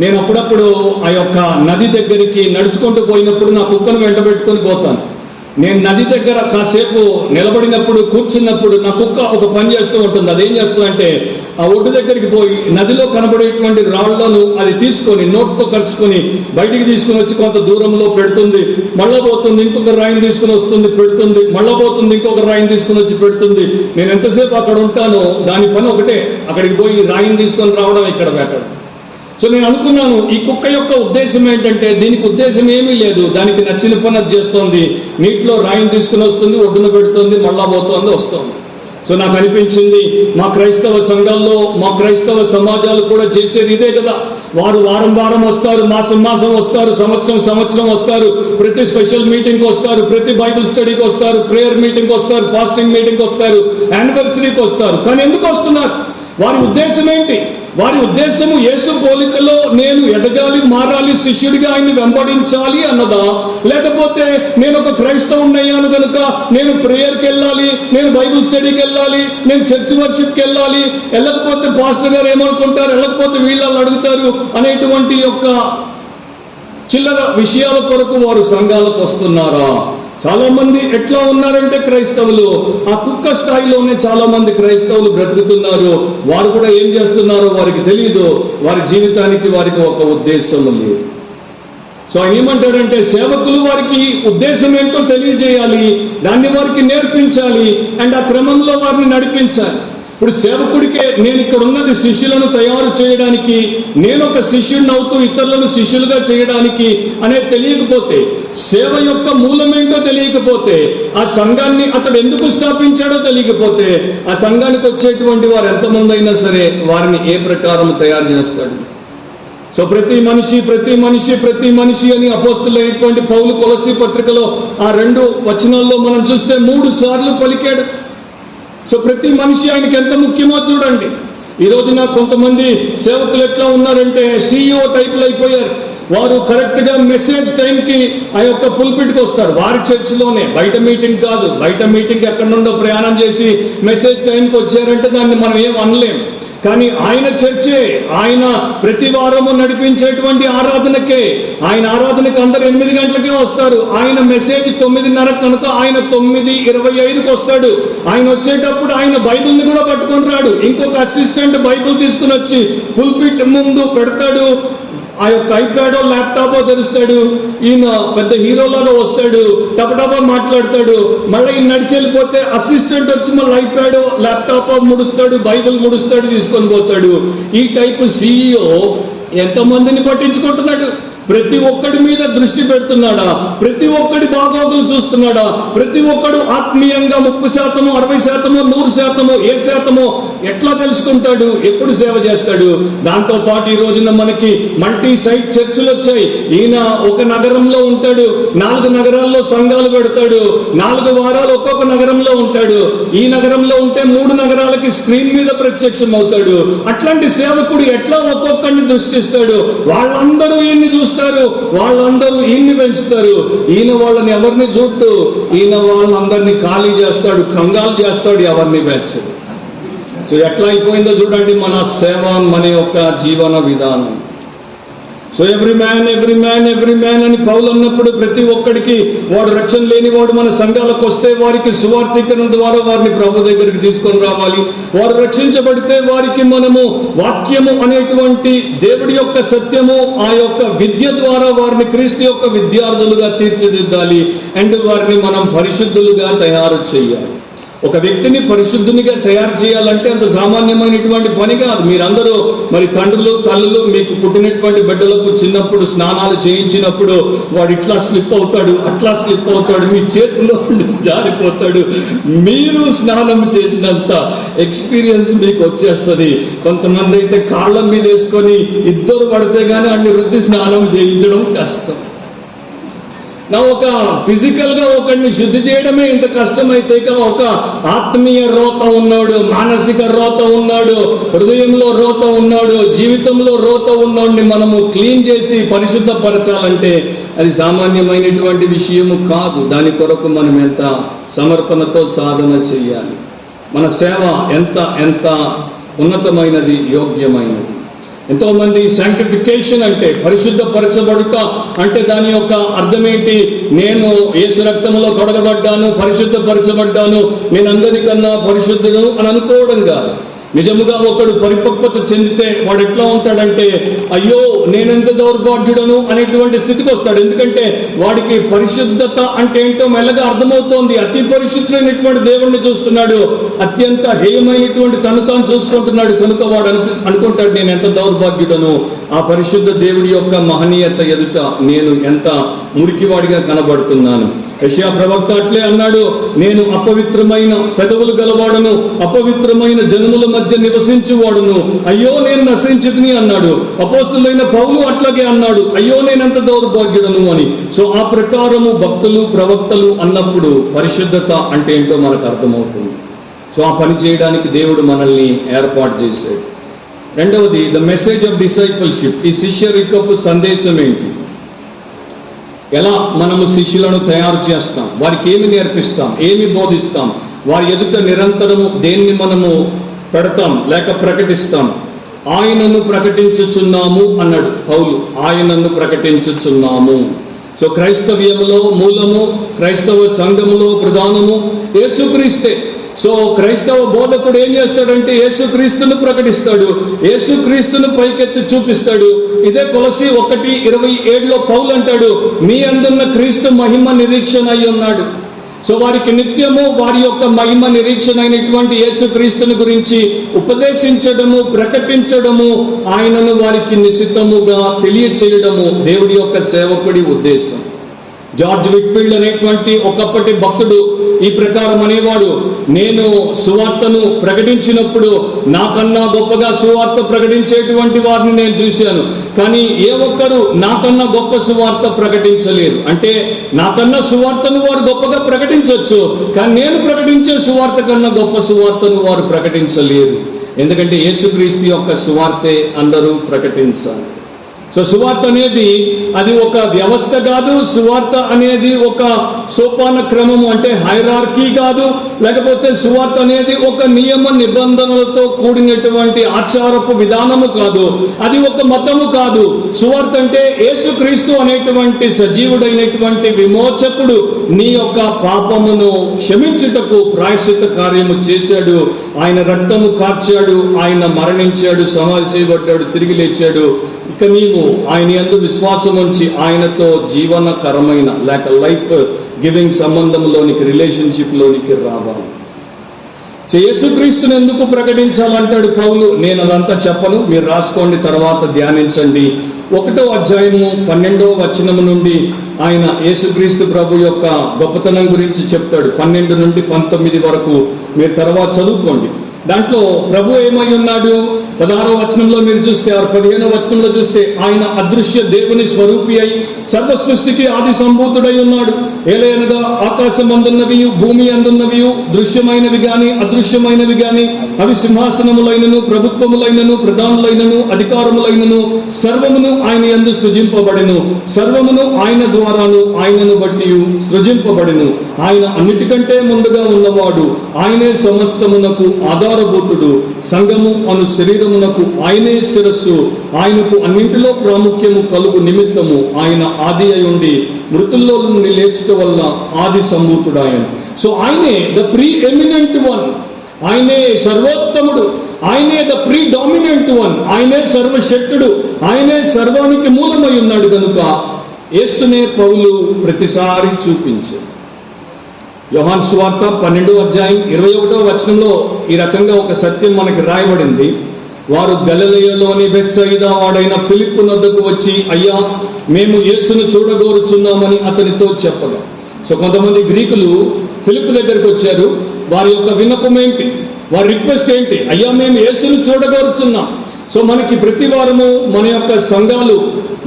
నేను అప్పుడప్పుడు ఆ యొక్క నది దగ్గరికి నడుచుకుంటూ పోయినప్పుడు నా కుక్కను వెంటబెట్టుకొని పోతాను. నేను నది దగ్గర కాసేపు నిలబడినప్పుడు, కూర్చున్నప్పుడు నా కుక్క ఒక పని చేస్తూ ఉంటుంది. అదేం చేస్తుందంటే ఆ ఒడ్డు దగ్గరికి పోయి నదిలో కనబడేటువంటి రాళ్లను అది తీసుకొని నోటుతో ఖర్చుకొని బయటికి తీసుకుని వచ్చి కొంత దూరంలో పెడుతుంది, మళ్ళా పోతుంది, ఇంకొక రాయిని తీసుకుని వస్తుంది, పెడుతుంది, మళ్ళా పోతుంది, ఇంకొక రాయిని తీసుకుని వచ్చి పెడుతుంది. నేను ఎంతసేపు అక్కడ ఉంటానో దాని పని ఒకటే, అక్కడికి పోయి రాయిని తీసుకొని రావడం, ఇక్కడ పెట్టడం. సో నేను అనుకున్నాను, ఈ కుక్క యొక్క ఉద్దేశం ఏంటంటే, దీనికి ఉద్దేశం ఏమీ లేదు, దానికి నచ్చిన పని అది చేస్తోంది, నీటిలో రాయిని తీసుకుని వస్తుంది, ఒడ్డున పెడుతుంది, మళ్ళా పోతుంది, వస్తుంది. సో నాకు అనిపించింది, మా క్రైస్తవ సంఘాల్లో, మా క్రైస్తవ సమాజాలు కూడా చేసేది ఇదే కదా. వారు వారం వారం వస్తారు, మాసం మాసం వస్తారు, సంవత్సరం సంవత్సరం వస్తారు, ప్రతి స్పెషల్ మీటింగ్కి వస్తారు, ప్రతి బైబిల్ స్టడీకి వస్తారు, ప్రేయర్ మీటింగ్కి వస్తారు, ఫాస్టింగ్ మీటింగ్కి వస్తారు, యానివర్సరీకి వస్తారు. కానీ ఎందుకు వస్తున్నారు? వారి ఉద్దేశం ఏంటి? వారి ఉద్దేశము యేసు పోలికలో నేను ఎదగాలి, మారాలి, శిష్యుడిగా ఆయన్ని వెంబడించాలి అన్నదా? లేకపోతే నేను ఒక క్రైస్తవునయ్యాను కనుక నేను ప్రేయర్కి వెళ్ళాలి, నేను బైబిల్ స్టడీకి వెళ్ళాలి, నేను చర్చ్ వర్షిప్కి వెళ్ళాలి, వెళ్ళకపోతే పాస్టర్ గారు ఏమనుకుంటారు, వెళ్ళకపోతే వీళ్ళు అడుగుతారు అనేటువంటి యొక్క చిల్లర విషయాల కొరకు వారు సంఘాలకు వస్తున్నారా? చాలా మంది ఎట్లా ఉన్నారంటే క్రైస్తవులు ఆ కుక్క స్థాయిలోనే చాలా మంది క్రైస్తవులు బ్రతుకుతున్నారు. వారు కూడా ఏం చేస్తున్నారో వారికి తెలియదు. వారి జీవితానికి వారికి ఒక ఉద్దేశం లేదు. సో ఆయన ఏమంటాడంటే, సేవకులు వారికి ఉద్దేశం ఏంటో తెలియజేయాలి, దాన్ని వారికి నేర్పించాలి, అండ్ ఆ క్రమంలో వారిని నడిపించాలి. ఇప్పుడు సేవకుడికే నేను ఇక్కడ ఉన్నది శిష్యులను తయారు చేయడానికి, నేను ఒక శిష్యుడిని అవుతూ ఇతరులను శిష్యులుగా చేయడానికి అనేది తెలియకపోతే, సేవ యొక్క మూలమేంటో తెలియకపోతే, ఆ సంఘాన్ని అతడు ఎందుకు స్థాపించాడో తెలియకపోతే, ఆ సంఘానికి వచ్చేటువంటి వారు ఎంతమంది అయినా సరే వారిని ఏ ప్రకారం తయారు చేస్తాడు? సో ప్రతి మనిషి అని అపోస్తలుడైనటువంటి పౌలు కొలస్సీ పత్రికలో ఆ 2 వచనాల్లో మనం చూస్తే 3 సార్లు పలికాడు. సో ప్రతి మనిషి ఆయనకి ఎంత ముఖ్యమో చూడండి. ఈ రోజున కొంతమంది సేవకులు ఎట్లా ఉన్నారంటే CEO టైపులు అయిపోయారు. వారు కరెక్ట్గా మెసేజ్ టైంకి ఆ యొక్క పుల్పిట్కి వస్తారు, వారి చర్చిలోనే, బయట మీటింగ్ కాదు. బయట మీటింగ్ ఎక్కడి నుండో ప్రయాణం చేసి మెసేజ్ టైంకి వచ్చారంటే దాన్ని మనం ఏం అనలేం. కానీ ఆయన చర్చే, ఆయన ప్రతి వారము నడిపించేటువంటి ఆరాధనకే, ఆయన ఆరాధనకి అందరు 8 గంటలకే వస్తారు. ఆయన మెసేజ్ 9:30 కనుక ఆయన 9:25కి వస్తాడు. ఆయన వచ్చేటప్పుడు ఆయన బైబిల్ని కూడా పట్టుకొని రాడు, ఇంకొక అసిస్టెంట్ బైబిల్ తీసుకుని వచ్చి పుల్పిట్ ముందు పెడతాడు. ఆ యొక్క ఐప్యాడో ల్యాప్టాపో తెరుస్తాడు, ఈయన పెద్ద హీరోలాగా వస్తాడు, టపటపా మాట్లాడతాడు, మళ్ళీ ఈయన నడిచి వెళ్ళిపోతే అసిస్టెంట్ వచ్చి మళ్ళీ ఐప్యాడో ల్యాప్టాపో ముడుస్తాడు, బైబిల్ ముడుస్తాడు, తీసుకొని పోతాడు. ఈ టైపు CEO ఎంతమందిని పట్టించుకుంటున్నాడు? ప్రతి ఒక్కడి మీద దృష్టి పెడుతున్నాడా? ప్రతి ఒక్కడి బాగోగులు చూస్తున్నాడా? ప్రతి ఒక్కడు ఆత్మీయంగా 30%, 60%, 100%, ఏ శాతమో ఎట్లా తెలుసుకుంటాడు? ఎప్పుడు సేవ చేస్తాడు? దాంతో పాటు ఈ రోజున మనకి మల్టీ సైట్ చర్చిలు వచ్చాయి. ఈయన ఒక నగరంలో ఉంటాడు, 4 నగరాల్లో సంఘాలు పెడతాడు, 4 వారాలు ఒక్కొక్క నగరంలో ఉంటాడు. ఈ నగరంలో ఉంటే 3 నగరాలకి స్క్రీన్ మీద ప్రత్యక్షం అవుతాడు. అట్లాంటి సేవకుడు ఎట్లా ఒక్కొక్కడిని దృష్టిస్తాడు? వాళ్ళందరూ ఈయన్ని చూస్తారు, వాళ్ళందరూ ఈయన్ని పెంచుతారు. ఈయన వాళ్ళని ఎవరిని చూడ్డు, ఈయన వాళ్ళందరినీ ఖాళీ చేస్తాడు, కంగాలు చేస్తాడు, ఎవరిని పెంచడు. సో ఎట్లా అయిపోయిందో చూడండి మన సేవ, మన యొక్క జీవన విధానం. సో ఎవ్రీ మ్యాన్ అని పౌలు అన్నప్పుడు ప్రతి ఒక్కడికి వాడు రక్షణ లేని వాడు మన సంఘాలకు వస్తే వారికి సువార్థీకరణ ద్వారా వారిని ప్రభు దగ్గరికి తీసుకొని రావాలి. వారు రక్షించబడితే వారికి మనము వాక్యము అనేటువంటి దేవుడి యొక్క సత్యము ఆ యొక్క విద్య ద్వారా వారిని క్రీస్తు యొక్క విద్యార్థులుగా తీర్చిదిద్దాలి. అండ్ వారిని మనం పరిశుద్ధులుగా తయారు చేయాలి. ఒక వ్యక్తిని పరిశుద్ధునిగా తయారు చేయాలంటే అంత సామాన్యమైనటువంటి పని కాదు. మీరందరూ మరి తండ్రులు తల్లులు మీకు పుట్టినటువంటి బిడ్డలకు చిన్నప్పుడు స్నానాలు చేయించినప్పుడు వాడు ఇట్లా స్లిప్ అవుతాడు, అట్లా స్లిప్ అవుతాడు, మీ చేతిలో జారిపోతాడు. మీరు స్నానం చేసినంత ఎక్స్పీరియన్స్ మీకు వచ్చేస్తుంది. కొంతమంది అయితే కాళ్ళ మీద వేసుకొని ఇద్దరు పడితే కానీ అన్ని వృద్ధి స్నానం చేయించడం కష్టం. నా ఒక ఫిజికల్ గా ఒకరిని శుద్ధి చేయడమే ఇంత కష్టమైతే ఒక ఆత్మీయ రోత ఉన్నాడు, మానసిక రోత ఉన్నాడు, హృదయంలో రోత ఉన్నాడు, జీవితంలో రోత ఉన్నోడిని మనము క్లీన్ చేసి పరిశుద్ధపరచాలంటే అది సామాన్యమైనటువంటి విషయము కాదు. దాని కొరకు మనం ఎంత సమర్పణతో సాధన చేయాలి. మన సేవ ఎంత ఉన్నతమైనది, యోగ్యమైనది. ఎంతో మంది శాంక్టిఫికేషన్ అంటే పరిశుద్ధపరచబడుట అంటే దాని యొక్క అర్థం ఏంటి? నేను యేసు రక్తంలో కడగబడ్డాను, పరిశుద్ధపరచబడ్డాను, నేను అందరికన్నా పరిశుద్ధుడు అని అనుకోవడం కాదు. నిజముగా ఒకడు పరిపక్వత చెందితే వాడు ఎట్లా ఉంటాడంటే అయ్యో నేనెంత దౌర్భాగ్యుడను అనేటువంటి స్థితికి వస్తాడు. ఎందుకంటే వాడికి పరిశుద్ధత అంటే ఏంటో మెల్లగా అర్థమవుతోంది. అతి పరిశుద్ధులైనటువంటి దేవుణ్ణి చూస్తున్నాడు, అత్యంత హేయమైనటువంటి తను తాను చూసుకుంటున్నాడు. కనుక వాడు అనుకుంటాడు నేను ఎంత దౌర్భాగ్యుడను, ఆ పరిశుద్ధ దేవుడి యొక్క మహనీయత ఎదుట నేను ఎంత మురికివాడిగా కనబడుతున్నాను. యెషయా ప్రవక్త అట్లే అన్నాడు, నేను అపవిత్రమైన పెదవులు గలవాడను, అపవిత్రమైన జనముల మధ్య నివసించువాడును, అయ్యో నేను నశించుకుని అన్నాడు. అపోస్తులైన పౌలు అట్లాగే అన్నాడు, అయ్యో నేనంత దౌర్భాగ్యుడను అని. సో ఆ ప్రకారము భక్తులు ప్రవక్తలు అన్నప్పుడు పరిశుద్ధత అంటే ఏంటో మనకు అర్థమవుతుంది. సో ఆ పని చేయడానికి దేవుడు మనల్ని ఏర్పాటు చేశాడు. రెండవది ద మెసేజ్ ఆఫ్ డిసైపుల్షిప్. ఈ శిష్యరికపు సందేశం ఏంటి? ఎలా మనము శిష్యులను తయారు చేస్తాం, వారికి ఏమి నేర్పిస్తాం, ఏమి బోధిస్తాం, వారి ఎదుట నిరంతరము దేన్ని మనము పెడతాం లేక ప్రకటిస్తాం? ఆయనను ప్రకటించుచున్నాము అన్నాడు పౌలు. ఆయనను ప్రకటించుచున్నాము. సో క్రైస్తవ్యములో మూలము, క్రైస్తవ సంఘములో ప్రధానము యేసుక్రీస్తే. సో క్రైస్తవ బోధకుడు ఏం చేస్తాడంటే యేసుక్రీస్తును ప్రకటిస్తాడు, యేసుక్రీస్తును పైకెత్తి చూపిస్తాడు. ఇదే కొలసి 1:27 పౌలు అంటాడు, మీ అందున్న క్రీస్తు మహిమ నిరీక్షణ అయి ఉన్నాడు. సో వారికి నిత్యము వారి యొక్క మహిమ నిరీక్షణ అయినటువంటి యేసుక్రీస్తుని గురించి ఉపదేశించడము, ప్రకటించడము, ఆయనను వారికి నిశితముగా తెలియచేయడము దేవుడి యొక్క సేవకుడి ఉద్దేశం. జార్జ్ విట్ఫీల్డ్ అనేటువంటి ఒకప్పటి భక్తుడు ఈ ప్రకారం అనేవాడు, నేను సువార్తను ప్రకటించినప్పుడు నాకన్నా గొప్పగా సువార్త ప్రకటించేటువంటి వారిని నేను చూశాను, కానీ ఏ ఒక్కరు నాకన్నా గొప్ప సువార్త ప్రకటించలేరు. అంటే నాకన్నా సువార్తను వారు గొప్పగా ప్రకటించవచ్చు, కానీ నేను ప్రకటించే సువార్త కన్నా గొప్ప సువార్తను వారు ప్రకటించలేరు. ఎందుకంటే యేసుక్రీస్తు యొక్క సువార్తే అందరూ ప్రకటించాలి. సో సువార్త అనేది అది ఒక వ్యవస్థ కాదు, సువార్త అనేది ఒక సోపాన క్రమము అంటే హైరార్కీ కాదు, లేకపోతే సువార్త అనేది ఒక నియమ నిబంధనలతో కూడినటువంటి ఆచారపు విధానము కాదు, అది ఒక మతము కాదు. సువార్త అంటే యేసుక్రీస్తు అనేటువంటి సజీవుడైనటువంటి విమోచకుడు నీ యొక్క పాపమును క్షమించుటకు ప్రాయశ్చిత్త కార్యము చేశాడు, ఆయన రక్తము కార్చాడు, ఆయన మరణించాడు, సమాధి చేయబడ్డాడు, తిరిగి లేచాడు. ఇక నీవు ఆయన యందు విశ్వాసం ఉంచి ఆయనతో జీవనకరమైన లేక లైఫ్ గివింగ్ సంబంధంలోనికి, రిలేషన్షిప్లోనికి రావాలి. యేసుక్రీస్తుని ఎందుకు ప్రకటించాలంటాడు పౌలు? నేను అదంతా చెప్పను, మీరు రాసుకోండి, తర్వాత ధ్యానించండి. 1వ అధ్యాయము 12వ వచనము నుండి ఆయన యేసుక్రీస్తు ప్రభు యొక్క గొప్పతనం గురించి చెప్తాడు. 12 నుండి 19 వరకు మీరు తర్వాత చదువుకోండి. దాంట్లో ప్రభు ఏమై ఉన్నాడు? 16వ వచనంలో మీరు చూస్తే, 15వ వచనంలో చూస్తే ఆయన అదృశ్య దేవుని స్వరూపి అయి సర్వ సృష్టికి ఆది సంభూతుడై ఉన్నాడు. ఏలయనగా ఆకాశం అందున్నవి, భూమి అందున్నవి, దృశ్యమైనవి గాని అదృశ్యమైనవి గాని, అవి సింహాసనములైనను, ప్రభుత్వములైనను, ప్రధానులైనను, అధికారములైనను సర్వమును ఆయన యందు సృజింపబడెను. సర్వమును ఆయన ద్వారాను ఆయనను బట్టి సృజింపబడెను. ఆయన అన్నిటికంటే ముందుగా ఉన్నవాడు, ఆయనే సమస్తమునకు ఆధారభూతుడు. సంఘము అను శరీర శరీరమునకు ఆయనే శిరస్సు, ఆయనకు అన్నింటిలో ప్రాముఖ్యము కలుగు నిమిత్తము ఆయన ఆది అయి ఉండి మృతుల్లో నుండి లేచుట వల్ల ఆది సంభూతుడాయన. సో ఆయనే ద ప్రీ ఎమినెంట్ వన్, ఆయనే సర్వోత్తముడు, ఆయనే ద ప్రీ డామినెంట్ వన్, ఆయనే సర్వశక్తుడు, ఆయనే సర్వానికి మూలమై ఉన్నాడు. కనుక యేసునే పౌలు ప్రతిసారి చూపించారు. యోహాను సువార్త 12వ అధ్యాయం 21వ వచనంలో ఈ రకంగా ఒక సత్యం మనకి రాయబడింది. వారు గలిలయలోని బెత్సయిదా వాడైన ఫిలిప్పు నొద్దకు వచ్చి, అయ్యా మేము యేసును చూడగోరుచున్నామని అతనితో చెప్పగా. సో కొంతమంది గ్రీకులు ఫిలిప్పు దగ్గరికి వచ్చారు. వారి యొక్క విన్నపం ఏంటి, వారి రిక్వెస్ట్ ఏంటి? అయ్యా మేము యేసును చూడగోరుచున్నాం. సో మనకి ప్రతి వారము మన యొక్క సంఘాలు,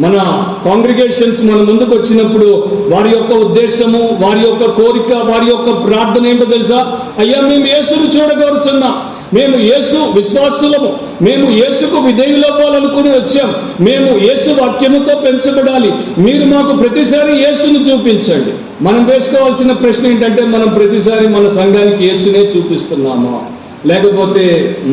మన కాంగ్రిగేషన్స్ మన ముందుకు వచ్చినప్పుడు వారి యొక్క ఉద్దేశము, వారి యొక్క కోరిక, వారి యొక్క ప్రార్థన ఏంటో తెలుసా? అయ్యా మేము యేసును చూడగోరుచున్నాం, మేము యేసు విశ్వాసులము, మేము యేసుకు విధేయులవ్వాలనుకుని వచ్చాం, మేము యేసు వాక్యముతో పెంచబడాలి, మీరు మాకు ప్రతిసారి యేసును చూపించండి. మనం వేసుకోవాల్సిన ప్రశ్న ఏంటంటే, మనం ప్రతిసారి మన సంఘానికి యేసునే చూపిస్తున్నామా, లేకపోతే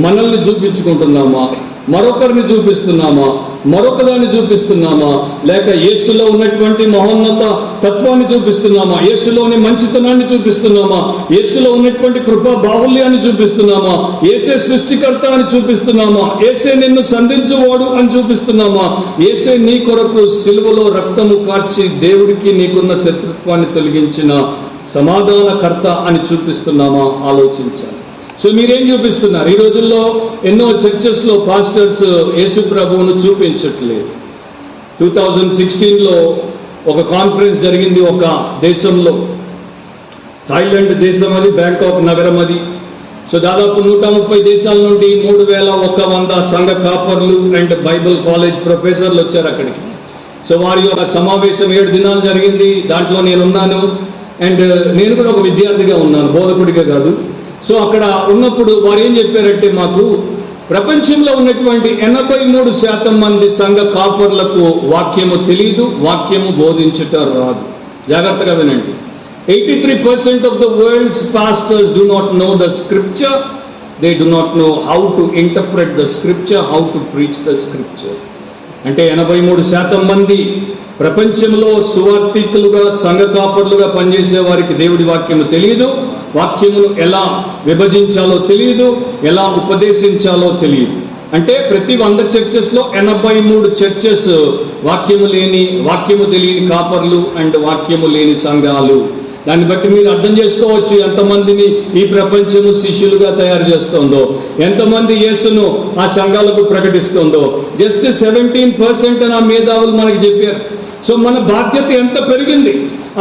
మనల్ని చూపించుకుంటున్నామా, మరొకరిని చూపిస్తున్నామా, మరొకదాన్ని చూపిస్తున్నామా, లేక యేసులో ఉన్నటువంటి మహోన్నత తత్వాన్ని చూపిస్తున్నామా, యేసులోని మంచితనాన్ని చూపిస్తున్నామా, యేసులో ఉన్నటువంటి కృపా బాహుల్యాన్ని చూపిస్తున్నామా, యేసే సృష్టికర్త అని చూపిస్తున్నామా, యేసే నిన్ను సంధించువాడు అని చూపిస్తున్నామా, యేసే నీ కొరకు సిలువలో రక్తము కార్చి దేవుడికి నీకున్న శత్రుత్వాన్ని తొలగించిన సమాధానకర్త అని చూపిస్తున్నామా? ఆలోచించాలి. సో మీరేం చూపిస్తున్నారు? ఈ రోజుల్లో ఎన్నో చర్చెస్లో పాస్టర్స్ యేసు ప్రభువును చూపించట్లేదు. 2016లో ఒక కాన్ఫరెన్స్ జరిగింది ఒక దేశంలో, థాయిలాండ్ దేశం అది, బ్యాంకాక్ నగరం అది. సో దాదాపు 130 దేశాల నుండి 3100 సంఘ కాపర్లు అండ్ బైబిల్ కాలేజ్ ప్రొఫెసర్లు వచ్చారు అక్కడికి. సో వారి యొక్క సమావేశం 7 దినాలు జరిగింది. దాంట్లో నేనున్నాను, అండ్ నేను కూడా ఒక విద్యార్థిగా ఉన్నాను, బోధకుడిగా కాదు. సో అక్కడ ఉన్నప్పుడు వారు ఏం చెప్పారంటే, మాకు ప్రపంచంలో ఉన్నటువంటి 83% మంది సంఘ కాపర్లకు వాక్యము తెలియదు, వాక్యము బోధించుట రాదు. జాగ్రత్తగా వినండి. 83% of the world's pastors do not know the scripture. They do not know how to interpret the scripture, how to preach the scripture. అంటే 83% మంది ప్రపంచంలో సువార్థికులుగా, సంఘ కాపర్లుగా పనిచేసే వారికి దేవుడి వాక్యము తెలియదు, వాక్యమును ఎలా విభజించాలో తెలియదు, ఎలా ఉపదేశించాలో తెలియదు. అంటే ప్రతి 100 చర్చెస్లో 83 చర్చెస్ వాక్యము తెలియని కాపర్లు అండ్ వాక్యము లేని సంఘాలు. దాన్ని బట్టి మీరు అర్థం చేసుకోవచ్చు ఎంతమందిని ఈ ప్రపంచము శిష్యులుగా తయారు చేస్తుందో, ఎంతమంది యేసును ఆ సంఘాలకు ప్రకటిస్తుందో. జస్ట్ 17% ఆ మేధావులు మనకి చెప్పారు. సో మన బాధ్యత ఎంత పెరిగింది.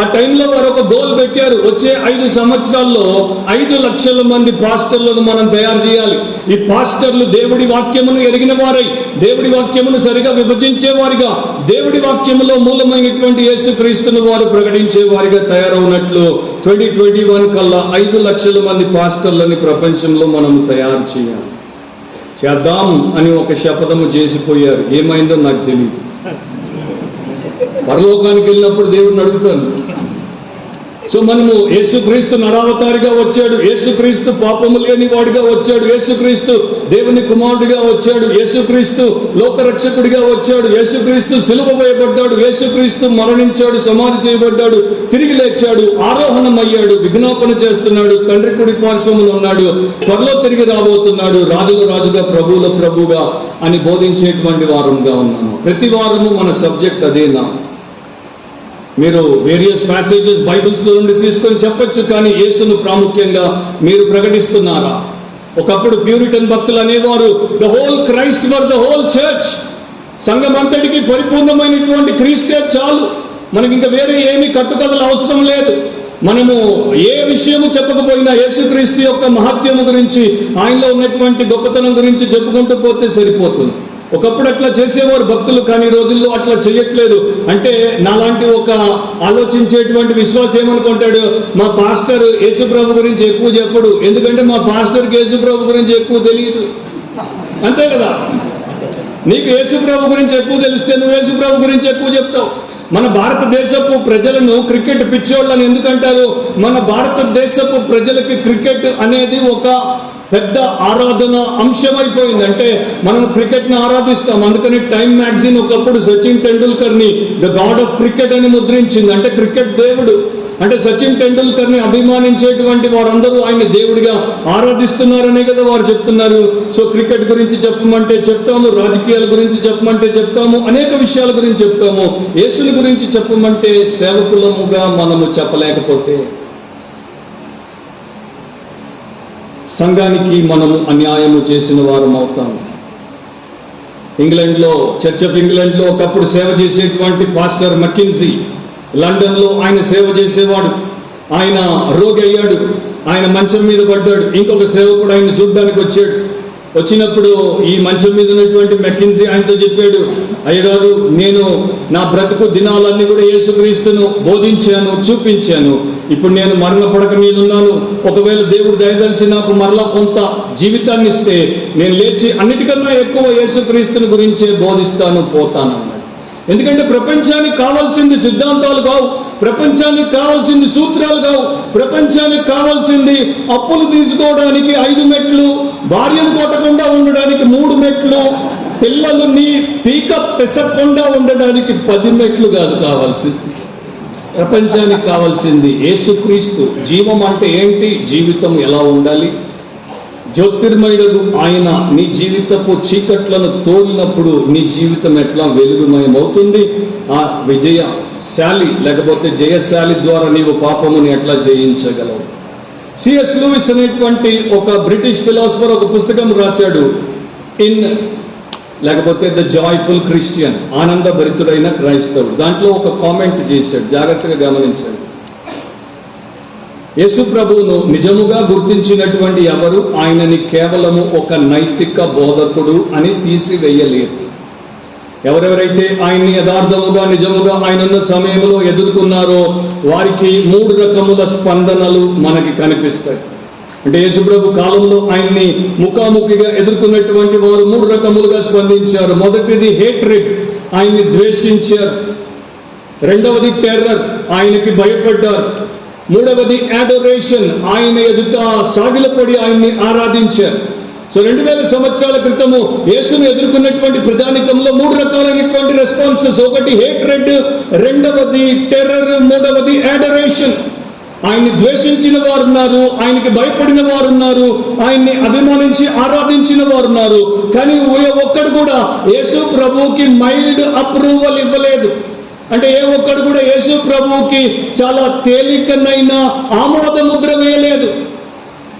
ఆ టైంలో వారు ఒక గోల్ పెట్టారు, వచ్చే 5 సంవత్సరాల్లో 5 లక్షల మంది పాస్టర్లను మనం తయారు చేయాలి. ఈ పాస్టర్లు దేవుడి వాక్యమును ఎరిగిన వారై, దేవుడి వాక్యమును సరిగా విభజించేవారిగా, దేవుడి వాక్యములో మూలమైనటువంటి యేసుక్రీస్తును వారు ప్రకటించే వారిగా తయారవునట్లు 2021 కల్లా 5 లక్షల మంది పాస్టర్లని ప్రపంచంలో మనం తయారు చేయాలి. చేద్దాం అని ఒక శపథము చేసిపోయారు. ఏమైందో నాకు తెలియదు. పరలోకానికి వెళ్ళినప్పుడు దేవుడిని అడుగుతాను. సో మనము యేసుక్రీస్తు నరావతారిగా వచ్చాడు, యేసుక్రీస్తు పాపము లేని వాడిగా వచ్చాడు, యేసుక్రీస్తు దేవుని కుమారుడిగా వచ్చాడు, యేసుక్రీస్తు లోకరక్షకుడిగా వచ్చాడు, యేసుక్రీస్తు సిలువ వేయబడ్డాడు, యేసుక్రీస్తు మరణించాడు, సమాధి చేయబడ్డాడు, తిరిగి లేచాడు, ఆరోహణమయ్యాడు, విజ్ఞాపన చేస్తున్నాడు, తండ్రి కుడి పార్శ్వమున ఉన్నాడు, త్వరలో తిరిగి రాబోతున్నాడు, రాజుల రాజుగా ప్రభువుల ప్రభుగా అని బోధించేటువంటి వారంగా ఉన్నాను. ప్రతి వారము మన సబ్జెక్ట్ అదేనా? మీరు వేరియస్ ప్యాసేజెస్ బైబిల్స్లో నుండి తీసుకొని చెప్పొచ్చు, కానీ యేసును ప్రాముఖ్యంగా మీరు ప్రకటిస్తున్నారా? ఒకప్పుడు ప్యూరిటన్ భక్తులు అనేవారు, the whole Christ for the whole church. సంఘం అంతటికి పరిపూర్ణమైనటువంటి క్రీస్తే చాలు, మనకి ఇంకా వేరే ఏమీ కట్టుకథలు అవసరం లేదు. మనము ఏ విషయము చెప్పకపోయినా యేసుక్రీస్తు యొక్క మహత్యము గురించి, ఆయనలో ఉన్నటువంటి గొప్పతనం గురించి చెప్పుకుంటూ పోతే సరిపోతుంది. ఒకప్పుడు అట్లా చేసేవారు భక్తులు, కానీ రోజుల్లో అట్లా చేయట్లేదు. అంటే నాలాంటి ఒక ఆలోచించేటువంటి విశ్వాసం ఏమనుకుంటాడు, మా పాస్టర్ యేసుప్రభు గురించి ఎక్కువ చెప్పడు, ఎందుకంటే మా పాస్టర్కి యేసుప్రభు గురించి ఎక్కువ తెలియదు. అంతే కదా? నీకు యేసుప్రభు గురించి ఎక్కువ తెలిస్తే నువ్వు యేసుప్రభు గురించి ఎక్కువ చెప్తావు. మన భారతదేశపు ప్రజలను క్రికెట్ పిచ్చోళ్ళని ఎందుకంటారు? మన భారతదేశపు ప్రజలకి క్రికెట్ అనేది ఒక పెద్ద ఆరాధన అంశం అయిపోయింది. అంటే మనం క్రికెట్ని ఆరాధిస్తాం, అందుకని టైమ్ మ్యాగజైన్ ఒకప్పుడు సచిన్ టెండూల్కర్ని ద గాడ్ ఆఫ్ క్రికెట్ అని ముద్రించింది. అంటే క్రికెట్ దేవుడు, అంటే సచిన్ టెండూల్కర్ని అభిమానించేటువంటి వారందరూ ఆయన దేవుడిగా ఆరాధిస్తున్నారనే కదా వారు చెప్తున్నారు. సో క్రికెట్ గురించి చెప్పమంటే చెప్తాము, రాజకీయాల గురించి చెప్పమంటే చెప్తాము, అనేక విషయాల గురించి చెప్తాము. యేసుని గురించి చెప్పమంటే సేవకులముగా మనము చెప్పలేకపోతే సంఘానికి మనము అన్యాయము చేసిన వారం అవుతాము. ఇంగ్లాండ్లో, చర్చ్ ఆఫ్ ఇంగ్లాండ్లో ఒకప్పుడు సేవ చేసేటువంటి పాస్టర్ మకిన్సీ లండన్లో ఆయన సేవ చేసేవాడు. ఆయన రోగి అయ్యాడు, ఆయన మంచం మీద పడ్డాడు. ఇంకొక సేవకుడు ఆయన చూడడానికి వచ్చాడు. వచ్చినప్పుడు ఈ మంచం మీద ఉన్నటువంటి మెకిన్సీ ఆయనతో చెప్పాడు, అయ్యగారు, నేను నా బ్రతుకు దినాలన్నీ కూడా యేసుక్రీస్తును బోధించాను, చూపించాను. ఇప్పుడు నేను మరణ పడక మీద ఉన్నాను. ఒకవేళ దేవుడు దయదలిచి నాకు మరలా కొంత జీవితాన్ని ఇస్తే నేను లేచి అన్నిటికన్నా ఎక్కువ యేసుక్రీస్తుని గురించే బోధిస్తాను, పోతాను అన్నాడు. ఎందుకంటే ప్రపంచానికి కావాల్సింది సిద్ధాంతాలు కావు, ప్రపంచానికి కావాల్సింది సూత్రాలు కావు, ప్రపంచానికి కావాల్సింది అప్పులు తీర్చుకోవడానికి 5 మెట్లు, భార్యను కొట్టకుండా ఉండడానికి 3 మెట్లు, పిల్లలని పీక పెసకుండా ఉండడానికి 10 మెట్లు కాదు కావాల్సింది. ప్రపంచానికి కావాల్సింది యేసుక్రీస్తు. జీవం అంటే ఏంటి, జీవితం ఎలా ఉండాలి, జ్యోతిర్మయుడు ఆయన నీ జీవితపు చీకట్లను తోలినప్పుడు నీ జీవితం ఎట్లా వెలుగుమయం అవుతుంది, ఆ విజయశాలి లేకపోతే జయశాలి ద్వారా నీవు పాపముని ఎట్లా జయించగలవు. సిఎస్ లూయిస్ అనేటువంటి ఒక బ్రిటిష్ ఫిలాసఫర్ ఒక పుస్తకం రాశాడు, లేకపోతే ద జాయ్ఫుల్ క్రిస్టియన్, ఆనంద భరితుడైన క్రైస్తవుడు. దాంట్లో ఒక కామెంట్ చేశాడు, జాగ్రత్తగా గమనించాడు. యేసు ప్రభువును నిజముగా గుర్తించినటువంటి ఎవరు ఆయనని కేవలము ఒక నైతిక బోధకుడు అని తీసివేయలేదు. ఎవరెవరైతే ఆయన్ని యథార్థముగా నిజముగా ఆయనున్న సమయంలో ఎదుర్కొన్నారో వారికి 3 రకముల స్పందనలు మనకి కనిపిస్తాయి. అంటే యేసుప్రభు కాలంలో ఆయన్ని ముఖాముఖిగా ఎదుర్కొన్నటువంటి వారు 3 రకములుగా స్పందించారు. మొదటిది హేట్రెడ్, ఆయన్ని ద్వేషించారు. రెండవది టెర్రర్, ఆయనకి భయపడ్డారు. మూడవది అడోరేషన్, ఆయన ఎదుట సాగిలపడి ఆయన్ని ఆరాధించారు. సో 2000 సంవత్సరాల క్రితము యేసును ఎదుర్కొన్నటువంటి ప్రజానికంలో 3 రకాలైనటువంటి రెస్పాన్సెస్. ఒకటి హేట్రెడ్, రెండవది టెర్రర్, మూడవది అడోరేషన్. ఆయన్ని ద్వేషించిన వారు ఉన్నారు, ఆయనకి భయపడిన వారు ఉన్నారు, ఆయన్ని అభిమానించి ఆరాధించిన వారు ఉన్నారు. కానీ ఒక్కడు కూడా యేసు ప్రభువుకి మైల్డ్ అప్రూవల్ ఇవ్వలేదు. అంటే ఏ ఒక్కడు కూడా యేసు ప్రభువుకి చాలా తేలికనైన ఆమోద ముద్ర వేయలేదు.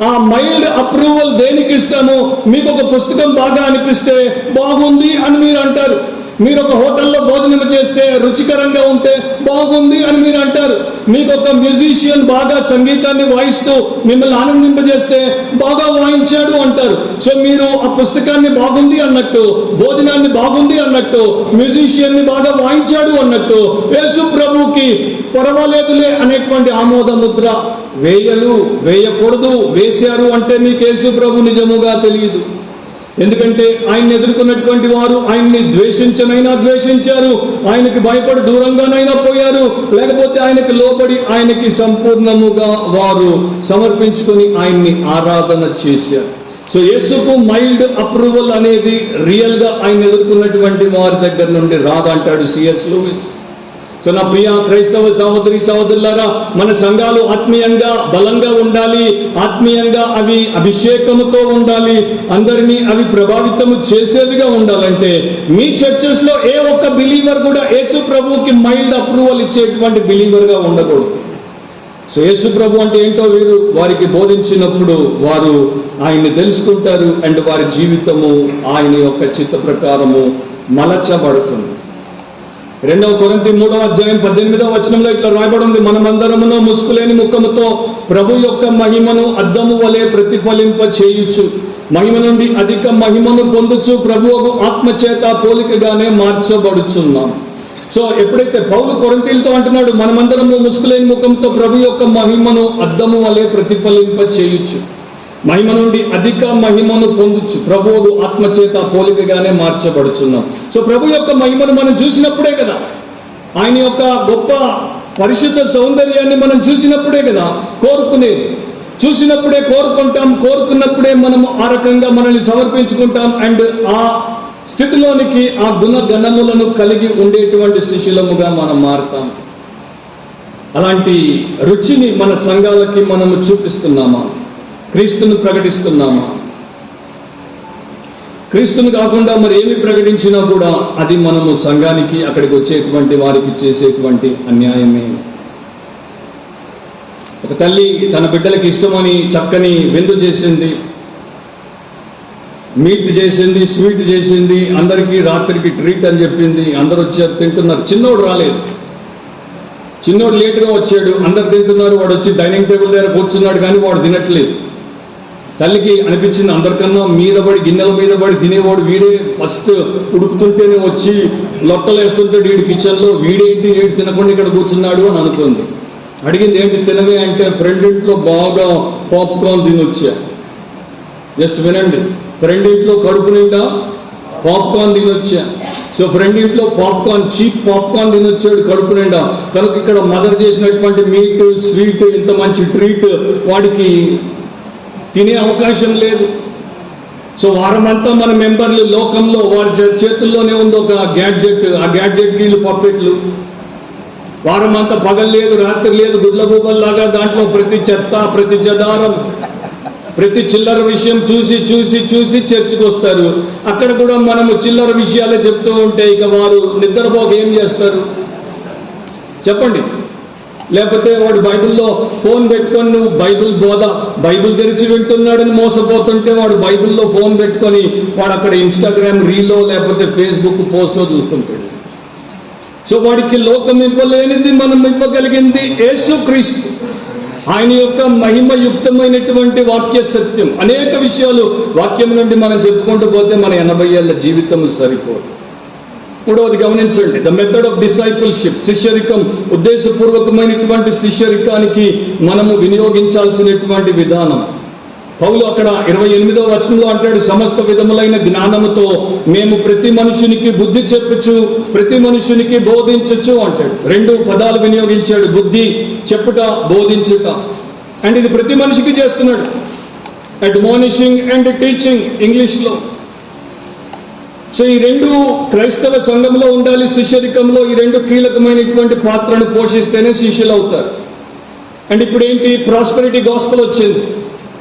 ఆ మైల్డ్ అప్రూవల్ దేనికి ఇస్తాము? మీకు ఒక పుస్తకం బాగా అనిపిస్తే బాగుంది అని మీరు అంటారు. మీరు ఒక హోటల్లో భోజనం చేస్తే రుచికరంగా ఉంటే బాగుంది అని మీరు అంటారు. మీకు ఒక మ్యూజిషియన్ బాగా సంగీతాన్ని వాయిస్తూ మిమ్మల్ని ఆనందింపజేస్తే బాగా వాయించాడు అంటారు. సో మీరు ఆ పుస్తకాన్ని బాగుంది అన్నట్టు, భోజనాన్ని బాగుంది అన్నట్టు, మ్యూజిషియన్ని బాగా వాయించాడు అన్నట్టు, యేసు ప్రభువుకి పర్వాలేదులే అనేటువంటి ఆమోద ముద్ర వేయకూడదు. వేశారు అంటే మీకు యేసు ప్రభు నిజముగా తెలియదు. ఎందుకంటే ఆయన్ని ఎదుర్కొన్నటువంటి వారు ఆయన్ని ద్వేషించనైనా ద్వేషించారు, ఆయనకి భయపడి దూరంగానైనా పోయారు, లేకపోతే ఆయనకి లోబడి ఆయనకి సంపూర్ణముగా వారు సమర్పించుకొని ఆయన్ని ఆరాధన చేశారు. సో యేసుకు మైల్డ్ అప్రూవల్ అనేది రియల్గా ఆయన ఎదుర్కొన్నటువంటి వారి దగ్గర నుండి రాదంటాడు సిఎస్ లూయిస్. సో నా ప్రియ క్రైస్తవ సహోదరి సహోదరులారా, మన సంఘాలు ఆత్మీయంగా బలంగా ఉండాలి, ఆత్మీయంగా అవి అభిషేకముతో ఉండాలి, అందరినీ అవి ప్రభావితము చేసేవిగా ఉండాలంటే మీ చర్చెస్లో ఏ ఒక్క బిలీవర్ కూడా యేసు ప్రభువుకి మైల్డ్ అప్రూవల్ ఇచ్చేటువంటి బిలీవర్గా ఉండకూడదు. సో యేసు ప్రభు అంటే ఏంటో వీరు వారికి బోధించినప్పుడు వారు ఆయన్ని తెలుసుకుంటారు అండ్ వారి జీవితము ఆయన యొక్క చిత్త ప్రకారము మలచబడుతుంది. 2 కొరింథీ 3:18 ఇట్లా రాయబడి ఉంది, మనమందరమును ముసుకులేని ముఖముతో ప్రభు యొక్క మహిమను అద్దము వలె ప్రతిఫలింప చేయుచు మహిమ నుండి అధిక మహిమను పొందుచు ప్రభువు ఆత్మచేత పోలికగానే మార్చబడుచున్నాం. సో ఎప్పుడైతే పౌలు కొరింథీయులతో అంటున్నాడు, మనమందరము ముసుకులేని ముఖంతో ప్రభు యొక్క మహిమను అద్దము వలె ప్రతిఫలింప చేయుచు మహిమ నుండి అధిక మహిమను పొందుచు ప్రభువు ఆత్మచేత పోలికగానే మార్చబడుచున్నాం. సో ప్రభు యొక్క మహిమను మనం చూసినప్పుడే కదా, ఆయన యొక్క గొప్ప పరిశుద్ధ సౌందర్యాన్ని మనం చూసినప్పుడే కదా కోరుకునేది. చూసినప్పుడే కోరుకుంటాం, కోరుకున్నప్పుడే మనము ఆ రకంగా మనల్ని సమర్పించుకుంటాం. అండ్ ఆ స్థితిలోనికి ఆ గుణగణములను కలిగి ఉండేటువంటి శిష్యులముగా మనం మారుతాం. అలాంటి రుచిని మన సంఘాలకి మనము చూపిస్తున్నామా? క్రీస్తును ప్రకటిస్తున్నామా? క్రీస్తుని కాకుండా మరి ఏమి ప్రకటించినా కూడా అది మనము సంఘానికి, అక్కడికి వచ్చేటువంటి వారికి చేసేటువంటి అన్యాయమే. ఒక తల్లి తన బిడ్డలకి ఇష్టమని చక్కని విందు చేసింది, మీట్ చేసింది, స్వీట్ చేసింది, అందరికీ రాత్రికి ట్రీట్ అని చెప్పింది. అందరు వచ్చారు, తింటున్నారు. చిన్నోడు రాలేదు, చిన్నోడు లేటుగా వచ్చాడు. అందరు తింటున్నారు, వాడు వచ్చి డైనింగ్ టేబుల్ దగ్గర కూర్చున్నాడు, కానీ వాడు తినట్లేదు. తల్లికి అనిపించింది, అందరికన్నా మీద పడి, గిన్నెల మీద పడి తినేవాడు వీడే, ఫస్ట్ ఉడుకుతుంటేనే వచ్చి లొట్టలు వేస్తుంటాడు వీడి కిచెన్లో, వీడేంటి వీడు తినకుండా ఇక్కడ కూర్చున్నాడు అని అనుకుంది. అడిగింది, ఏంటి తినవే అంటే, ఫ్రెండ్ ఇంట్లో బాగా పాప్కార్న్ తినొచ్చా. జస్ట్ వినండి, ఫ్రెండ్ ఇంట్లో కడుపు నిండా పాప్కార్న్ తినొచ్చా. సో ఫ్రెండ్ ఇంట్లో పాప్కార్న్, చీప్ పాప్కార్న్ తినొచ్చాడు కడుపు నిండా. కనుక ఇక్కడ మదర్ చేసినటువంటి మీట్, స్వీట్, ఇంత మంచి ట్రీట్ వాడికి తినే అవకాశం లేదు. సో వారమంతా మన మెంబర్లు లోకంలో వారి చేతుల్లోనే ఉంది ఒక గ్యాడ్జెట్. ఆ గ్యాడ్జెట్కి వీళ్ళు పప్పెట్లు. వారమంతా పగలు లేదు, రాత్రి లేదు, గుడ్లగూబల్లాగా దాంట్లో ప్రతి చెత్త, ప్రతి జదారం, ప్రతి చిల్లర విషయం చూసి చూసి చూసి చర్చకు వస్తారు. అక్కడ కూడా మనము చిల్లర విషయాలే చెప్తూ ఉంటే ఇక వారు నిద్రపోక ఏం చేస్తారు చెప్పండి? లేకపోతే వాడు బైబిల్లో ఫోన్ పెట్టుకొని, నువ్వు బైబిల్ బోధ, బైబిల్ తెరిచి వింటున్నాడని మోసపోతుంటే వాడు బైబిల్లో ఫోన్ పెట్టుకొని వాడు అక్కడ ఇన్స్టాగ్రామ్ రీలో లేకపోతే ఫేస్బుక్ పోస్ట్లో చూస్తుంటాడు. సో వాడికి లోకం ఇవ్వలేనిది మనం ఇవ్వగలిగింది యేసుక్రీస్తు. ఆయన యొక్క మహిమయుక్తమైనటువంటి వాక్య సత్యం. అనేక విషయాలు వాక్యం నుండి మనం చెప్పుకుంటూ పోతే మన 80 ఏళ్ల జీవితం సరిపోదు. మూడవది గమనించండి, ద మెథడ్ ఆఫ్ డిసైపుల్షిప్. శిష్యరికం, ఉద్దేశపూర్వకమైనటువంటి శిష్యరికానికి మనము వినియోగించాల్సినటువంటి విధానం. పౌలు అక్కడ 28వ వచనంలో అంటాడు, సమస్త విధములైన జ్ఞానముతో మేము ప్రతి మనుషునికి బుద్ధి చెప్పుచు, ప్రతి మనుషునికి బోధించచ్చు అంటాడు. 2 పదాలు వినియోగించాడు, బుద్ధి చెప్పుట, బోధించుట. అండ్ ఇది ప్రతి మనిషికి చేస్తున్నాడు. అడ్మానిషింగ్ అండ్ టీచింగ్ ఇంగ్లీష్లో. సో ఈ 2 క్రైస్తవ సంఘంలో ఉండాలి. శిష్యరికంలో ఈ 2 కీలకమైనటువంటి పాత్రను పోషిస్తేనే శిష్యులు అవుతారు. అండ్ ఇప్పుడు ఏంటి, ప్రాస్పెరిటీ గాస్పెల్ వచ్చింది.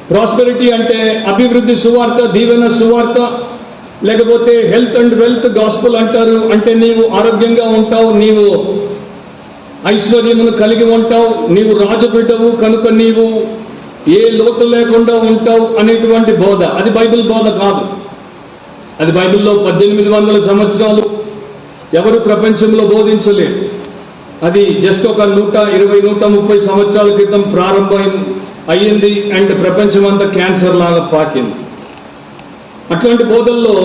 ప్రాస్పెరిటీ అంటే అభివృద్ధి సువార్త, దీవెన సువార్త, లేకపోతే హెల్త్ అండ్ వెల్త్ గాస్పెల్ అంటారు. అంటే నీవు ఆరోగ్యంగా ఉంటావు, నీవు ఐశ్వర్యమును కలిగి ఉంటావు, నీవు రాజబిడ్డవు కనుక నీవు ఏ లోటు లేకుండా ఉంటావు అనేటువంటి బోధ. అది బైబిల్ బోధ కాదు. అది బైబిల్లో 1800 సంవత్సరాలు ఎవరు ప్రపంచంలో బోధించలేదు. అది జస్ట్ ఒక 120-130 సంవత్సరాల క్రితం ప్రారంభం అయ్యింది. అండ్ ప్రపంచం అంతా క్యాన్సర్ లాగా పాకింది. అట్లాంటి బోధల్లో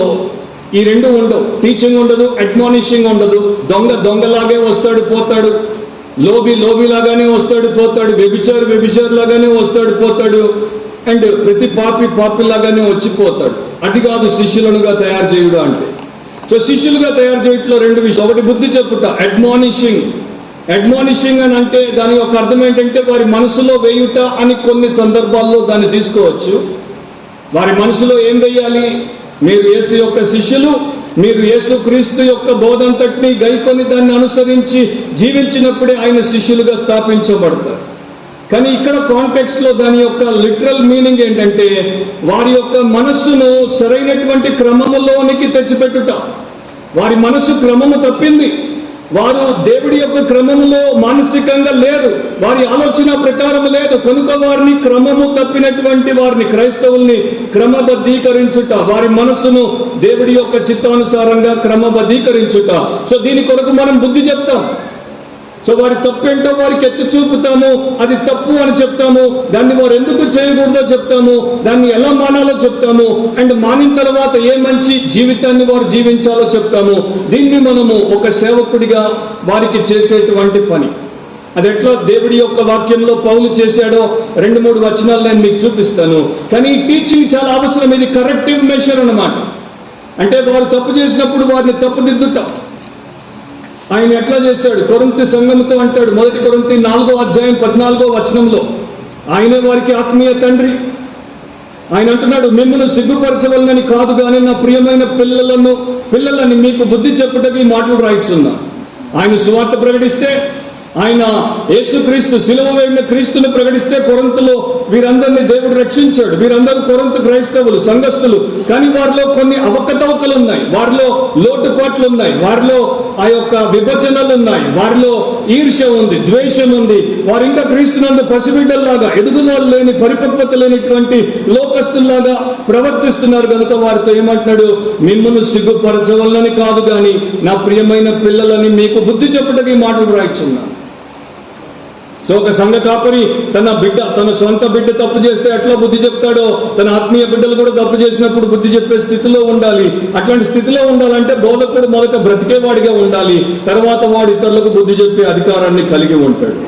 ఈ 2 ఉండవు. టీచింగ్ ఉండదు, అడ్మానిషింగ్ ఉండదు. దొంగలాగే వస్తాడు పోతాడు, లోబిలాగానే వస్తాడు పోతాడు, వ్యభిచారి లాగానే వస్తాడు పోతాడు, అండ్ ప్రతి పాపిలాగానే వచ్చిపోతాడు. అది కాదు శిష్యులనుగా తయారు చేయుడు అంటే. సో శిష్యులుగా తయారు చేయట్లో 2 విషయాలు. ఒకటి బుద్ధి చెప్పుట, అడ్మానిషింగ్ అని అంటే దాని యొక్క అర్థం ఏంటంటే వారి మనసులో వేయుట అని కొన్ని సందర్భాల్లో దాన్ని తీసుకోవచ్చు. వారి మనసులో ఏం వేయాలి? మీరు యేసు యొక్క శిష్యులు, మీరు యేసు క్రీస్తు యొక్క బోధంతటిని గైకొని దాన్ని అనుసరించి జీవించినప్పుడే ఆయన శిష్యులుగా స్థాపించబడతారు. కానీ ఇక్కడ కాంటెక్స్ట్లో దాని యొక్క లిటరల్ మీనింగ్ ఏంటంటే వారి యొక్క మనస్సును సరైనటువంటి క్రమములోనికి తెచ్చిపెట్టుట. వారి మనస్సు క్రమము తప్పింది. వారు దేవుడి యొక్క క్రమములో మానసికంగా లేరు, వారి ఆలోచన ప్రకారం లేదు. కనుక వారిని క్రమము తప్పినటువంటి వారిని, క్రైస్తవుల్ని క్రమబద్ధీకరించుట, వారి మనస్సును దేవుడి యొక్క చిత్తానుసారంగా క్రమబద్ధీకరించుట. సో దీని కొరకు మనం బుద్ధి చెప్తాం. సో వారి తప్పు ఏంటో వారికి ఎత్తి చూపుతాము, అది తప్పు అని చెప్తాము, దాన్ని వారు ఎందుకు చేయకూడదో చెప్తాము, దాన్ని ఎలా మానాలో చెప్తాము, అండ్ మానిన తర్వాత ఏ మంచి జీవితాన్ని వారు జీవించాలో చెప్తాము. దీన్ని మనము ఒక సేవకుడిగా వారికి చేసేటువంటి పని. అది ఎట్లా దేవుడి యొక్క వాక్యంలో పౌలు చేశాడో 2-3 వచనాలు నేను మీకు చూపిస్తాను. కానీ ఈ టీచింగ్ చాలా అవసరం. ఇది కరెక్టివ్ మెషర్ అన్నమాట. అంటే వారు తప్పు చేసినప్పుడు వారిని తప్పుదిద్దుట. ఆయన ఎట్లా చేశాడు? కొరింథీ సంఘముతో అంటాడు, 1 కొరింథీ 4వ అధ్యాయం 14వ వచనంలో, ఆయనే వారికి ఆత్మీయ తండ్రి. ఆయన అంటున్నాడు, మిమ్మల్ని సిగ్గుపరచవలనని కాదు కానీ నా ప్రియమైన పిల్లలని మీకు బుద్ధి చెప్పుటకి ఈ మాటలు రాయిచున్నా. ఆయన సువార్త ప్రకటిస్తే, ఆయన యేసుక్రీస్తు సిలువ వేడిన క్రీస్తుని ప్రకటిస్తే కొరింథులో వీరందరినీ దేవుడు రక్షించాడు. వీరందరూ కొరింథు క్రైస్తవులు, సంఘస్థులు. కానీ వారిలో కొన్ని అవకతవకలు ఉన్నాయి, వారిలో లోటుపాట్లు ఉన్నాయి, వారిలో ఆ యొక్క విభజనలు ఉన్నాయి, వారిలో ఈర్ష్య ఉంది, ద్వేషం ఉంది. వారు ఇంకా క్రీస్తునందు పసిబిడ్డల్లాగా, ఎదుగుదల లేని, పరిపక్వత లేనిటువంటి లోకస్తుల్లాగా ప్రవర్తిస్తున్నారు. కనుక వారితో ఏమంటున్నాడు, మిమ్మల్ని సిగ్గుపరచవలనని కాదు కానీ నా ప్రియమైన పిల్లలని మీకు బుద్ధి చెప్పుటకి ఈ మాటలు రాయిచున్నాను. సో ఒక సంఘ కాపరి తన సొంత బిడ్డ తప్పు చేస్తే ఎట్లా బుద్ధి చెప్తాడో, తన ఆత్మీయ బిడ్డలు కూడా తప్పు చేసినప్పుడు బుద్ధి చెప్పే స్థితిలో ఉండాలి. అట్లాంటి స్థితిలో ఉండాలంటే బోధకుడు మొదట బ్రతికేవాడిగా ఉండాలి, తర్వాత వాడు ఇతరులకు బుద్ధి చెప్పే అధికారాన్ని కలిగి ఉంటాడు.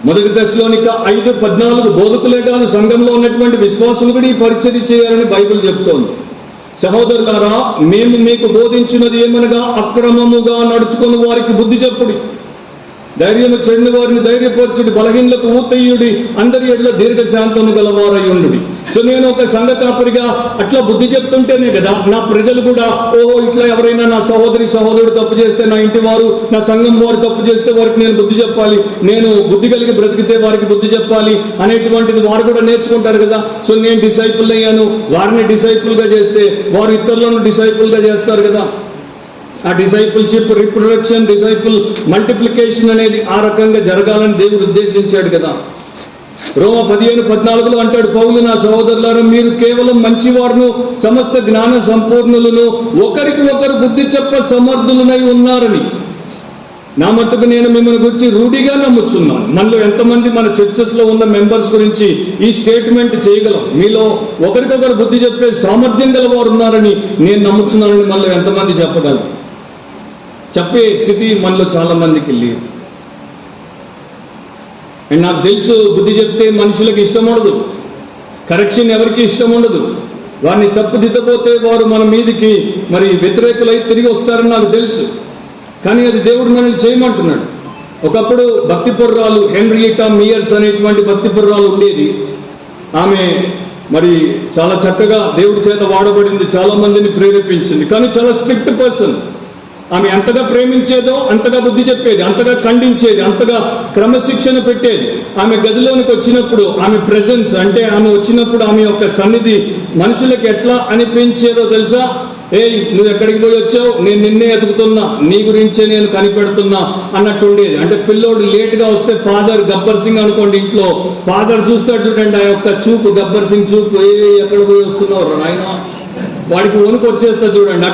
మొదటి దశలోనిక 5:14 బోధకులే కాదు సంఘంలో ఉన్నటువంటి విశ్వాసులు కూడా ఈ పరిచర్య చేయాలని బైబిల్ చెప్తోంది. సహోదరులారా, మేము మీకు బోధించినది ఏమనగా అక్రమముగా నడుచుకుని వారికి బుద్ధి చెప్పుడి, ధైర్యము చెందిన వారిని ధైర్యపరచుడి, బలహీనులకు ఊతయ్యుడి, అందరి ఎడల దీర్ఘశాంతము గలవారై ఉండుడి. సో నేను ఒక సంఘ కాపరిగా అట్లా బుద్ధి చెప్తుంటేనే కదా నా ప్రజలు కూడా, ఓహో ఇట్లా ఎవరైనా నా సహోదరుడు తప్పు చేస్తే, నా ఇంటి వారు, నా సంఘం వారు తప్పు చేస్తే వారికి నేను బుద్ధి చెప్పాలి, నేను బుద్ధి కలిగి బ్రతికితే వారికి బుద్ధి చెప్పాలి అనేటువంటిది వారు కూడా నేర్చుకుంటారు కదా. సో నేను డిసైపుల్ అయ్యాను, వారిని డిసైపుల్గా చేస్తే వారు ఇతరులను డిసైపుల్గా చేస్తారు కదా. ఆ డిసైపుల్షిప్, రిప్రొడక్షన్, డిసైపుల్ మల్టిప్లికేషన్ అనేది ఆ రకంగా జరగాలని దేవుడు ఉద్దేశించాడు కదా. రోమ 15:14 అంటాడు పౌలు, నా సహోదరులారా మీరు కేవలం మంచివారును సమస్త జ్ఞాన సంపూర్ణులను ఒకరికి ఒకరు బుద్ధి చెప్ప సమర్థులనై ఉన్నారని. నా మట్టుకు నేను మిమ్మల్ని గురించి రూఢిగా నమ్ముచున్నాను. మనలో ఎంతమంది మన చర్చెస్లో ఉన్న మెంబర్స్ గురించి ఈ స్టేట్మెంట్ చేయగలం, మీలో ఒకరికొకరు బుద్ధి చెప్పే సామర్థ్యం గల వారు ఉన్నారని నేను నమ్ముచున్నానని మనలో ఎంతమంది చెప్పగలరు? చెప్పే స్థితి మనలో చాలా మందికి లేదు. అండ్ నాకు తెలుసు, బుద్ధి చెప్తే మనుషులకు ఇష్టం ఉండదు, కరెక్షన్ ఎవరికి ఇష్టం ఉండదు. వారిని తప్పుదిద్దపోతే వారు మన మీదికి మరి వ్యతిరేకులై తిరిగి వస్తారని నాకు తెలుసు. కానీ అది దేవుడు మనల్ని చేయమంటున్నాడు. ఒకప్పుడు భక్తి పుర్రాలు హెన్రియటా మియర్స్ అనేటువంటి భక్తి పుర్రాలు ఉండేది. ఆమె మరి చాలా చక్కగా దేవుడి చేత వాడబడింది, చాలా మందిని ప్రేరేపించింది. కానీ చాలా స్ట్రిక్ట్ పర్సన్. ఆమె ఎంతగా ప్రేమించేదో అంతగా బుద్ధి చెప్పేది, అంతగా ఖండించేది, అంతగా క్రమశిక్షణ పెట్టేది. ఆమె గదిలోనికి వచ్చినప్పుడు ఆమె ప్రెజెన్స్, అంటే ఆమె వచ్చినప్పుడు ఆమె యొక్క సన్నిధి మనుషులకు ఎట్లా అనిపించేదో తెలుసా? నువ్వు ఎక్కడికి పోయి వచ్చావు, నేను నిన్నే ఎదుగుతున్నా, నీ గురించే నేను కనిపెడుతున్నా అన్నట్టు ఉండేది. అంటే పిల్లోడు లేట్గా వస్తే ఫాదర్ గబ్బర్ సింగ్ అనుకోండి, ఇంట్లో ఫాదర్ చూస్తాడు చూడండి, ఆ యొక్క చూపు, గబ్బర్ సింగ్ చూపు, ఎక్కడ పోయి వస్తున్నావు నాయన, వాడికి వణుకు వచ్చేస్తా చూడండి.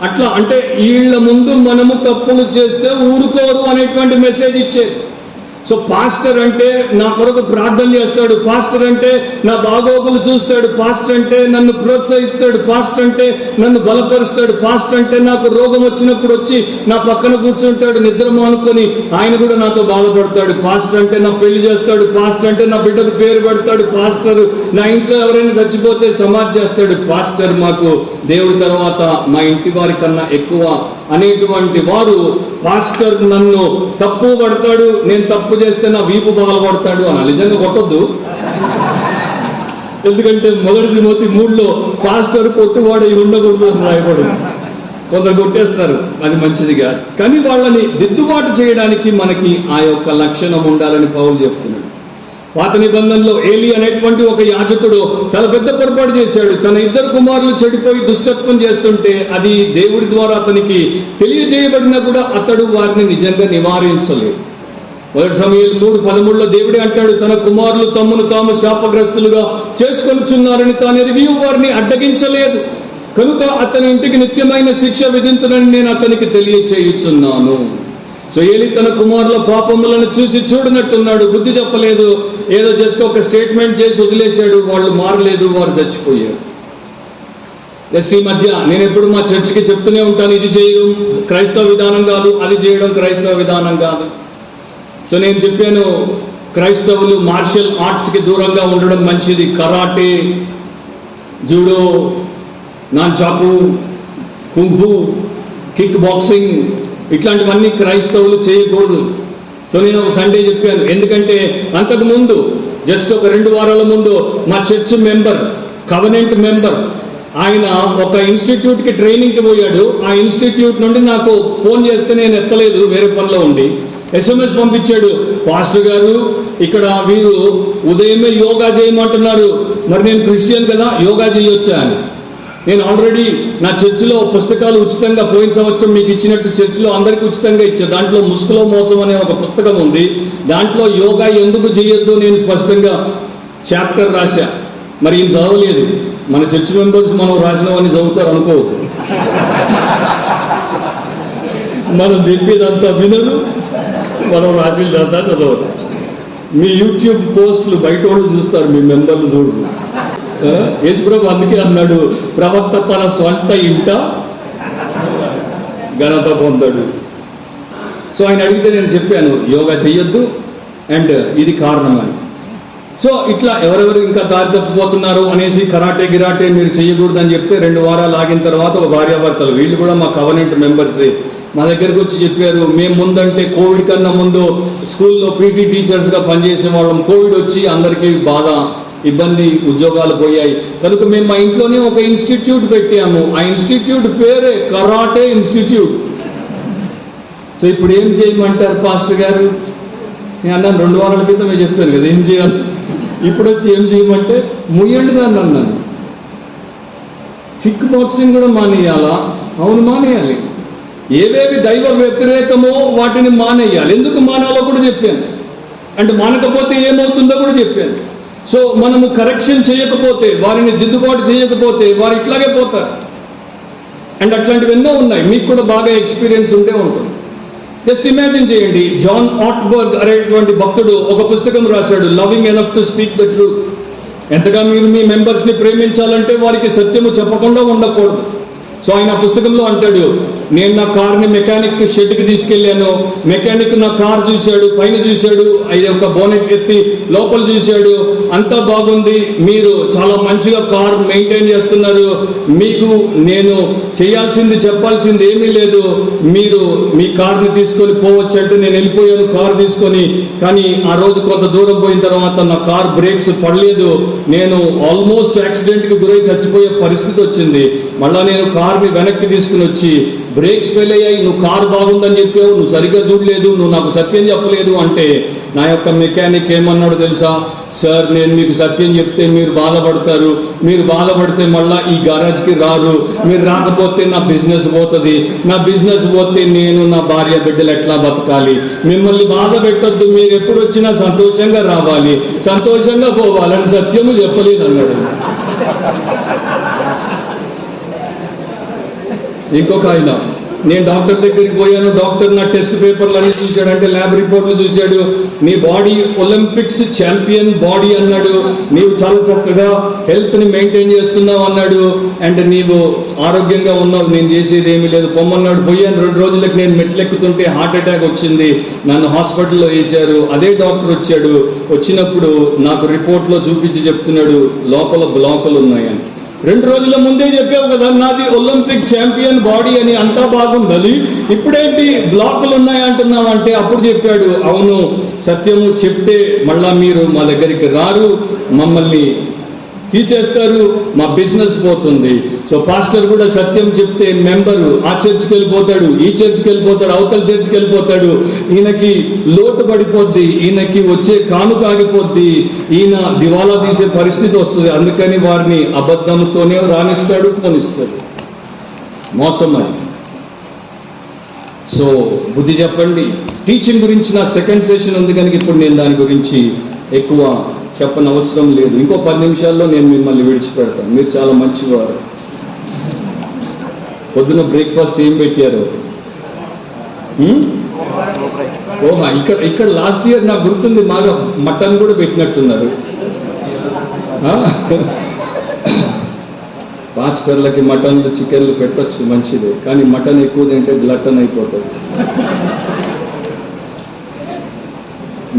అట్లా అంటే వీళ్ళ ముందు మనము తప్పులు చేస్తే ఊరుకోరు అనేటువంటి మెసేజ్ ఇచ్చేది. సో పాస్టర్ అంటే నా కొరకు ప్రార్థన చేస్తాడు, పాస్టర్ అంటే నా బాగోగులు చూస్తాడు, పాస్టర్ అంటే నన్ను ప్రోత్సహిస్తాడు, పాస్టర్ అంటే నన్ను బలపరుస్తాడు, పాస్టర్ అంటే నాకు రోగం వచ్చినప్పుడు వచ్చి నా పక్కన కూర్చుంటాడు నిద్ర మానుకొని, ఆయన కూడా నాతో బాధపడతాడు. పాస్టర్ అంటే నా పెళ్లి చేస్తాడు, పాస్టర్ అంటే నా బిడ్డకు పేరు పెడతాడు, పాస్టర్ నా ఇంట్లో ఎవరైనా చచ్చిపోతే సమాధి చేస్తాడు, పాస్టర్ మాకు దేవుడి తర్వాత మా ఇంటి వారి కన్నా ఎక్కువ అనేటువంటి వారు. పాస్టర్ నన్ను తప్పు పడతాడు, నేను తప్పు చేస్తే నా వీపు పగలబడతాడు అని నిజంగా కొట్టొద్దు. ఎందుకంటే 1 తిమోతి 3లో పాస్టర్ కొట్టువాడై ఉండకూడదు అని రాయబడింది. కొందరు కొట్టేస్తారు, అది మంచిదిగా. కానీ వాళ్ళని దిద్దుబాటు చేయడానికి మనకి ఆ యొక్క లక్షణం ఉండాలని పౌలు చెప్తున్నాడు. పాత నిబంధనలో ఏలి అనేటువంటి ఒక యాజకుడు చాలా పెద్ద పొరపాటు చేశాడు. తన 2 కుమారులు చెడిపోయి దుష్టత్వం చేస్తుంటే అది దేవుడి ద్వారా అతనికి తెలియజేయబడినా కూడా అతడు వారిని నిజంగా నివారించలేదు. 1 సమూయేలు 3:13లో దేవుడే అంటాడు, తన కుమారులు తమను తాము శాపగ్రస్తులుగా చేసుకొనుచున్నారని తాను ఎరిగి వారిని అడ్డగించలేదు, కనుక అతని ఇంటికి నిత్యమైన శిక్ష విధించునని నేను అతనికి తెలియచేయుచున్నాను. సో ఏలి తన కుమారుల పాపములను చూసి చూడనట్టున్నాడు, బుద్ధి చెప్పలేదు, ఏదో జస్ట్ ఒక స్టేట్మెంట్ చేసి వదిలేశాడు, వాళ్ళు మారలేదు, వారు చచ్చిపోయారు. జస్ట్ ఈ మధ్య నేను ఎప్పుడు మా చర్చికి చెప్తూనే ఉంటాను, ఇది చేయడం క్రైస్తవ విధానం కాదు, అది చేయడం క్రైస్తవ విధానం కాదు. సో నేను చెప్పాను, క్రైస్తవులు మార్షల్ ఆర్ట్స్కి దూరంగా ఉండడం మంచిది. Karate, judo, nunchaku, kung fu, kickboxing ఇట్లాంటివన్నీ క్రైస్తవులు చేయకూడదు. సో నేను ఒక సండే చెప్పాను, ఎందుకంటే అంతకుముందు జస్ట్ ఒక 2 వారాల ముందు మా చర్చ్ మెంబర్, కవనెంట్ మెంబర్, ఆయన ఒక ఇన్స్టిట్యూట్కి ట్రైనింగ్కి పోయాడు. ఆ ఇన్స్టిట్యూట్ నుండి నాకు ఫోన్ చేస్తే నేను ఎత్తలేదు, వేరే పనిలో ఉండి SMS పంపించాడు, పాస్టర్ గారు ఇక్కడ వీరు ఉదయమే యోగా చేయమంటున్నారు, మరి నేను క్రిస్టియన్ కదా యోగా చేయొచ్చా అని. నేను ఆల్రెడీ నా చర్చిలో పుస్తకాలు ఉచితంగా పోయిన సంవత్సరం మీకు ఇచ్చినట్టు చర్చిలో అందరికీ ఉచితంగా ఇచ్చాను. దాంట్లో ముసుగులో మోసం అనే ఒక పుస్తకం ఉంది. దాంట్లో యోగా ఎందుకు చేయొద్దు నేను స్పష్టంగా చాప్టర్ రాశా. మరి ఈయన చదవలేదు. మన చర్చ్ మెంబర్స్ మనం రాసినవన్నీ చదువుతారు అనుకోవద్దు. మనం చెప్పేదంతా వినరు, మనం రాసిందంతా చదవరు. మీ యూట్యూబ్ పోస్టులు బయట వాళ్ళు చూస్తారు, మీ మెంబర్లు చూడరు. యేసుప్రభు అందుకే అన్నాడు, ప్రవక్త తన స్వంత ఇంట ఘనత పొందాడు. సో ఆయన అడిగితే నేను చెప్పాను యోగా చెయ్యొద్దు అండ్ ఇది కారణం అని. సో ఇట్లా ఎవరెవరు ఇంకా దారి తప్పిపోతున్నారు అనేసి కరాటే గిరాటే మీరు చేయకూడదు అని చెప్తే 2 వారాలు ఆగిన తర్వాత ఒక భార్యాభర్తలు, వీళ్ళు కూడా మా కవనెంట్ మెంబర్సే, మా దగ్గరకు వచ్చి చెప్పారు, మేము ముందంటే కోవిడ్ కన్నా ముందు స్కూల్లో PT టీచర్స్గా పనిచేసే వాళ్ళం. కోవిడ్ వచ్చి అందరికీ బాగా ఇబ్బంది, ఉద్యోగాలు పోయాయి. కనుక మేము మా ఇంట్లోనే ఒక ఇన్స్టిట్యూట్ పెట్టాము. ఆ ఇన్స్టిట్యూట్ పేరే కరాటే ఇన్స్టిట్యూట్. సో ఇప్పుడు ఏం చేయమంటారు పాస్టర్ గారు? నేను అన్నాను 2 వారాల క్రితమే చెప్పాను కదా ఏం చేయాలి. ఇప్పుడు వచ్చి ఏం చేయమంటే ముయ్యండి దాన్ని అన్నాను. కిక్ బాక్సింగ్ కూడా మానేయాలా? అవును మానేయాలి. ఏవేవి దైవ వ్యతిరేకమో వాటిని మానేయాలి. ఎందుకు మానాలో కూడా చెప్పాను. అంటే మానకపోతే ఏమవుతుందో కూడా చెప్పాను. సో మనము కరెక్షన్ చేయకపోతే, వారిని దిద్దుబాటు చేయకపోతే వారు ఇట్లాగే పోతారు. అండ్ అట్లాంటివి ఎన్నో ఉన్నాయి, మీకు కూడా బాగా ఎక్స్పీరియన్స్ ఉంటే ఉంటుంది. జస్ట్ ఇమాజిన్ చేయండి, జాన్ ఆట్బర్గ్ అనేటువంటి భక్తుడు ఒక పుస్తకం రాశాడు, loving enough to speak the truth. ఎంతగా మీరు మీ మెంబర్స్ని ప్రేమించాలంటే వారికి సత్యము చెప్పకుండా ఉండకూడదు. సో ఆయన ఆ పుస్తకంలో అంటాడు, నేను నా కార్ని మెకానిక్ షెడ్కి తీసుకెళ్ళాను. మెకానిక్ నా కార్ చూశాడు, పైన చూశాడు, అది ఒక బోనెట్ ఎత్తి లోపల చూశాడు, అంతా బాగుంది, మీరు చాలా మంచిగా కార్ మెయింటైన్ చేస్తున్నారు, మీకు నేను చేయాల్సింది చెప్పాల్సింది ఏమీ లేదు, మీరు మీ కార్ని తీసుకొని పోవచ్చు అంటే నేను వెళ్ళిపోయాను కార్ తీసుకొని. కానీ ఆ రోజు కొంత దూరం పోయిన తర్వాత నా కార్ బ్రేక్స్ పడలేదు, నేను ఆల్మోస్ట్ యాక్సిడెంట్కి గురై చచ్చిపోయే పరిస్థితి వచ్చింది. మళ్ళా నేను కార్ని వెనక్కి తీసుకుని వచ్చి, బ్రేక్స్ ఫెయిల్ అయ్యాయి, నువ్వు కార్ బాగుందని చెప్పావు, నువ్వు సరిగ్గా చూడలేదు, నువ్వు నాకు సత్యం చెప్పలేదు అంటే నా యొక్క మెకానిక్ ఏమన్నాడు తెలుసా? సార్ నేను మీకు సత్యం చెప్తే మీరు బాధపడతారు, మీరు బాధపడితే మళ్ళీ ఈ గరాజ్కి రారు, మీరు రాకపోతే నా బిజినెస్ పోతుంది, నా బిజినెస్ పోతే నేను నా భార్య బిడ్డలు ఎట్లా బతకాలి, మిమ్మల్ని బాధ పెట్టొద్దు, మీరు ఎప్పుడు వచ్చినా సంతోషంగా రావాలి, సంతోషంగా పోవాలని సత్యము చెప్పలేదు అన్నాడు. ఇంకొక ఆయన, నేను డాక్టర్ దగ్గరికి పోయాను, డాక్టర్ నా టెస్ట్ పేపర్లు అన్నీ చూశాడు, అంటే ల్యాబ్ రిపోర్ట్లు చూశాడు, నీ బాడీ ఒలింపిక్స్ ఛాంపియన్ బాడీ అన్నాడు, నీవు చాలా చక్కగా హెల్త్ని మెయింటైన్ చేస్తున్నావు అన్నాడు, అండ్ నీవు ఆరోగ్యంగా ఉన్నావు, నేను చేసేది ఏమీ లేదు పొమ్మన్నాడు. పోయాను 2 రోజులకు నేను మెట్లెక్కుతుంటే హార్ట్ అటాక్ వచ్చింది, నన్ను హాస్పిటల్లో వేశారు. అదే డాక్టర్ వచ్చాడు, వచ్చినప్పుడు నాకు రిపోర్ట్లో చూపించి చెప్తున్నాడు లోపల బ్లాకులు ఉన్నాయని. 2 రోజుల ముందే చెప్పావు కదా నాది ఒలింపిక్ ఛాంపియన్ బాడీ అని, అంతా బాగుందని, ఇప్పుడేంటి బ్లాకులు ఉన్నాయంటున్నావు అంటే అప్పుడు చెప్పాడు, అవును సత్యము చెప్తే మళ్ళా మీరు మా దగ్గరికి రారు, మమ్మల్ని తీసేస్తారు, మా బిజినెస్ పోతుంది. సో పాస్టర్ కూడా సత్యం చెప్తే మెంబరు ఆ చర్చ్కి వెళ్ళిపోతాడు, ఈ చర్చ్కి వెళ్ళిపోతాడు, అవతల చర్చ్కి వెళ్ళిపోతాడు, ఈయనకి లోటు పడిపోద్ది, ఈయనకి వచ్చే కానుక ఆగిపోద్ది, ఈయన దివాలా తీసే పరిస్థితి వస్తుంది. అందుకని వారిని అబద్ధంతోనే రాణిస్తాడు, పోనిస్తాడు. మోసం అది. సో బుద్ధి చెప్పండి. టీచింగ్ గురించి నా సెకండ్ సెషన్ ఉంది కనుక ఇప్పుడు నేను దాని గురించి ఎక్కువ చెప్పని అవసరం లేదు. ఇంకో 10 నిమిషాల్లో నేను మిమ్మల్ని విడిచిపెడతాను. మీరు చాలా మంచివారు. పొద్దున బ్రేక్ఫాస్ట్ ఏం పెట్టారు? ఓహా, ఇక్కడ లాస్ట్ ఇయర్ నాకు గుర్తుంది, బాగా మటన్ కూడా పెట్టినట్టున్నారు. పాస్టర్లకి మటన్లు చికెన్లు పెట్టచ్చు, మంచిదే, కానీ మటన్ ఎక్కువ తింటే గ్లటన్ అయిపోతుంది.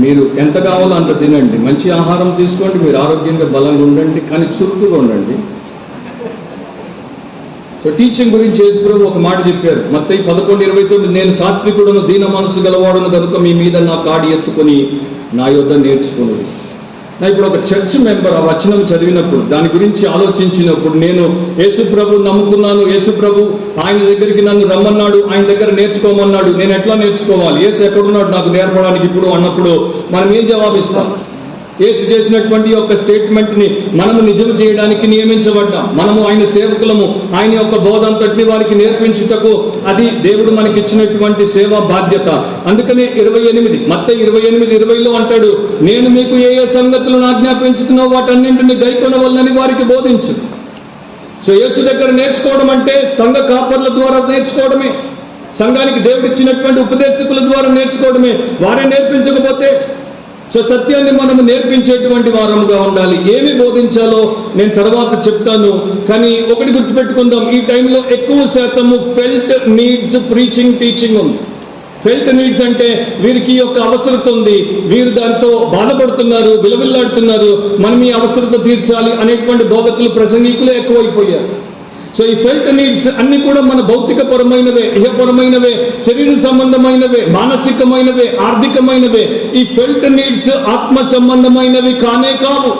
మీరు ఎంత కావాలో అంత తినండి, మంచి ఆహారం తీసుకోండి, మీరు ఆరోగ్యంగా బలంగా ఉండండి, కానీ చురుకుగా ఉండండి. సో టీచింగ్ గురించి యేసుప్రభు ఒక మాట చెప్పారు. మత్తయి 11:29, నేను సాత్వికుడును దీన మనసు గలవాడును కనుక మీ మీద నా కాడి ఎత్తుకొని నా యొద్ద నేర్చుకున్నాడు. నా ఇప్పుడు ఒక చర్చ్ మెంబర్ ఆ వచనం చదివినప్పుడు, దాని గురించి ఆలోచించినప్పుడు, నేను యేసుప్రభు నమ్ముకున్నాను, యేసుప్రభు ఆయన దగ్గరికి నన్ను రమ్మన్నాడు, ఆయన దగ్గర నేర్చుకోమన్నాడు, నేను ఎట్లా నేర్చుకోవాలి, యేసు ఎక్కడున్నాడు నాకు నేర్పడానికి ఇప్పుడు అన్నప్పుడు మనం ఏం జవాబిస్తాం? యేసు చేసినటువంటి యొక్క స్టేట్మెంట్ని మనము నిజం చేయడానికి నియమించబడ్డాం. మనము ఆయన సేవకులము. ఆయన యొక్క బోధ అంతటిని వారికి నేర్పించుటకు అది దేవుడు మనకి ఇచ్చినటువంటి సేవా బాధ్యత. అందుకనే 28 మత్తయి 28:20 అంటాడు, నేను మీకు ఏ ఏ సంగతులను ఆజ్ఞాపించుతున్నో వాటన్నింటిని గైకొనవలనని వారికి బోధించు. సో యేసు దగ్గర నేర్చుకోవడం అంటే సంఘ కాపర్ల ద్వారా నేర్చుకోవడమే, సంఘానికి దేవుడు ఇచ్చినటువంటి ఉపదేశకుల ద్వారా నేర్చుకోవడమే. వారే నేర్పించకపోతే సో సత్యాన్ని మనము నేర్పించేటువంటి వారముగా ఉండాలి. ఏమి బోధించాలో నేను తర్వాత చెప్తాను. కానీ ఒకటి గుర్తుపెట్టుకుందాం, ఈ టైంలో ఎక్కువ శాతము ఫెల్ట్ నీడ్స్ ప్రీచింగ్ టీచింగ్ ఉంది. ఫెల్ట్ నీడ్స్ అంటే వీరికి యొక్క అవసరత ఉంది, వీరు దాంతో బాధపడుతున్నారు, విలవిల్లాడుతున్నారు, మనం ఈ అవసరత తీర్చాలి అనేటువంటి బోధకులు ప్రసంగికులే ఎక్కువైపోయారు. సో ఈ ఫెల్ట్ నీడ్స్ అన్ని కూడా మన భౌతిక పరమైనవే, ఇహపరమైనవే, శరీర సంబంధమైనవే, మానసికమైనవే, ఆర్థికమైనవే. ఈ ఫెల్ట్ నీడ్స్ ఆత్మ సంబంధమైనవి కానే కావు.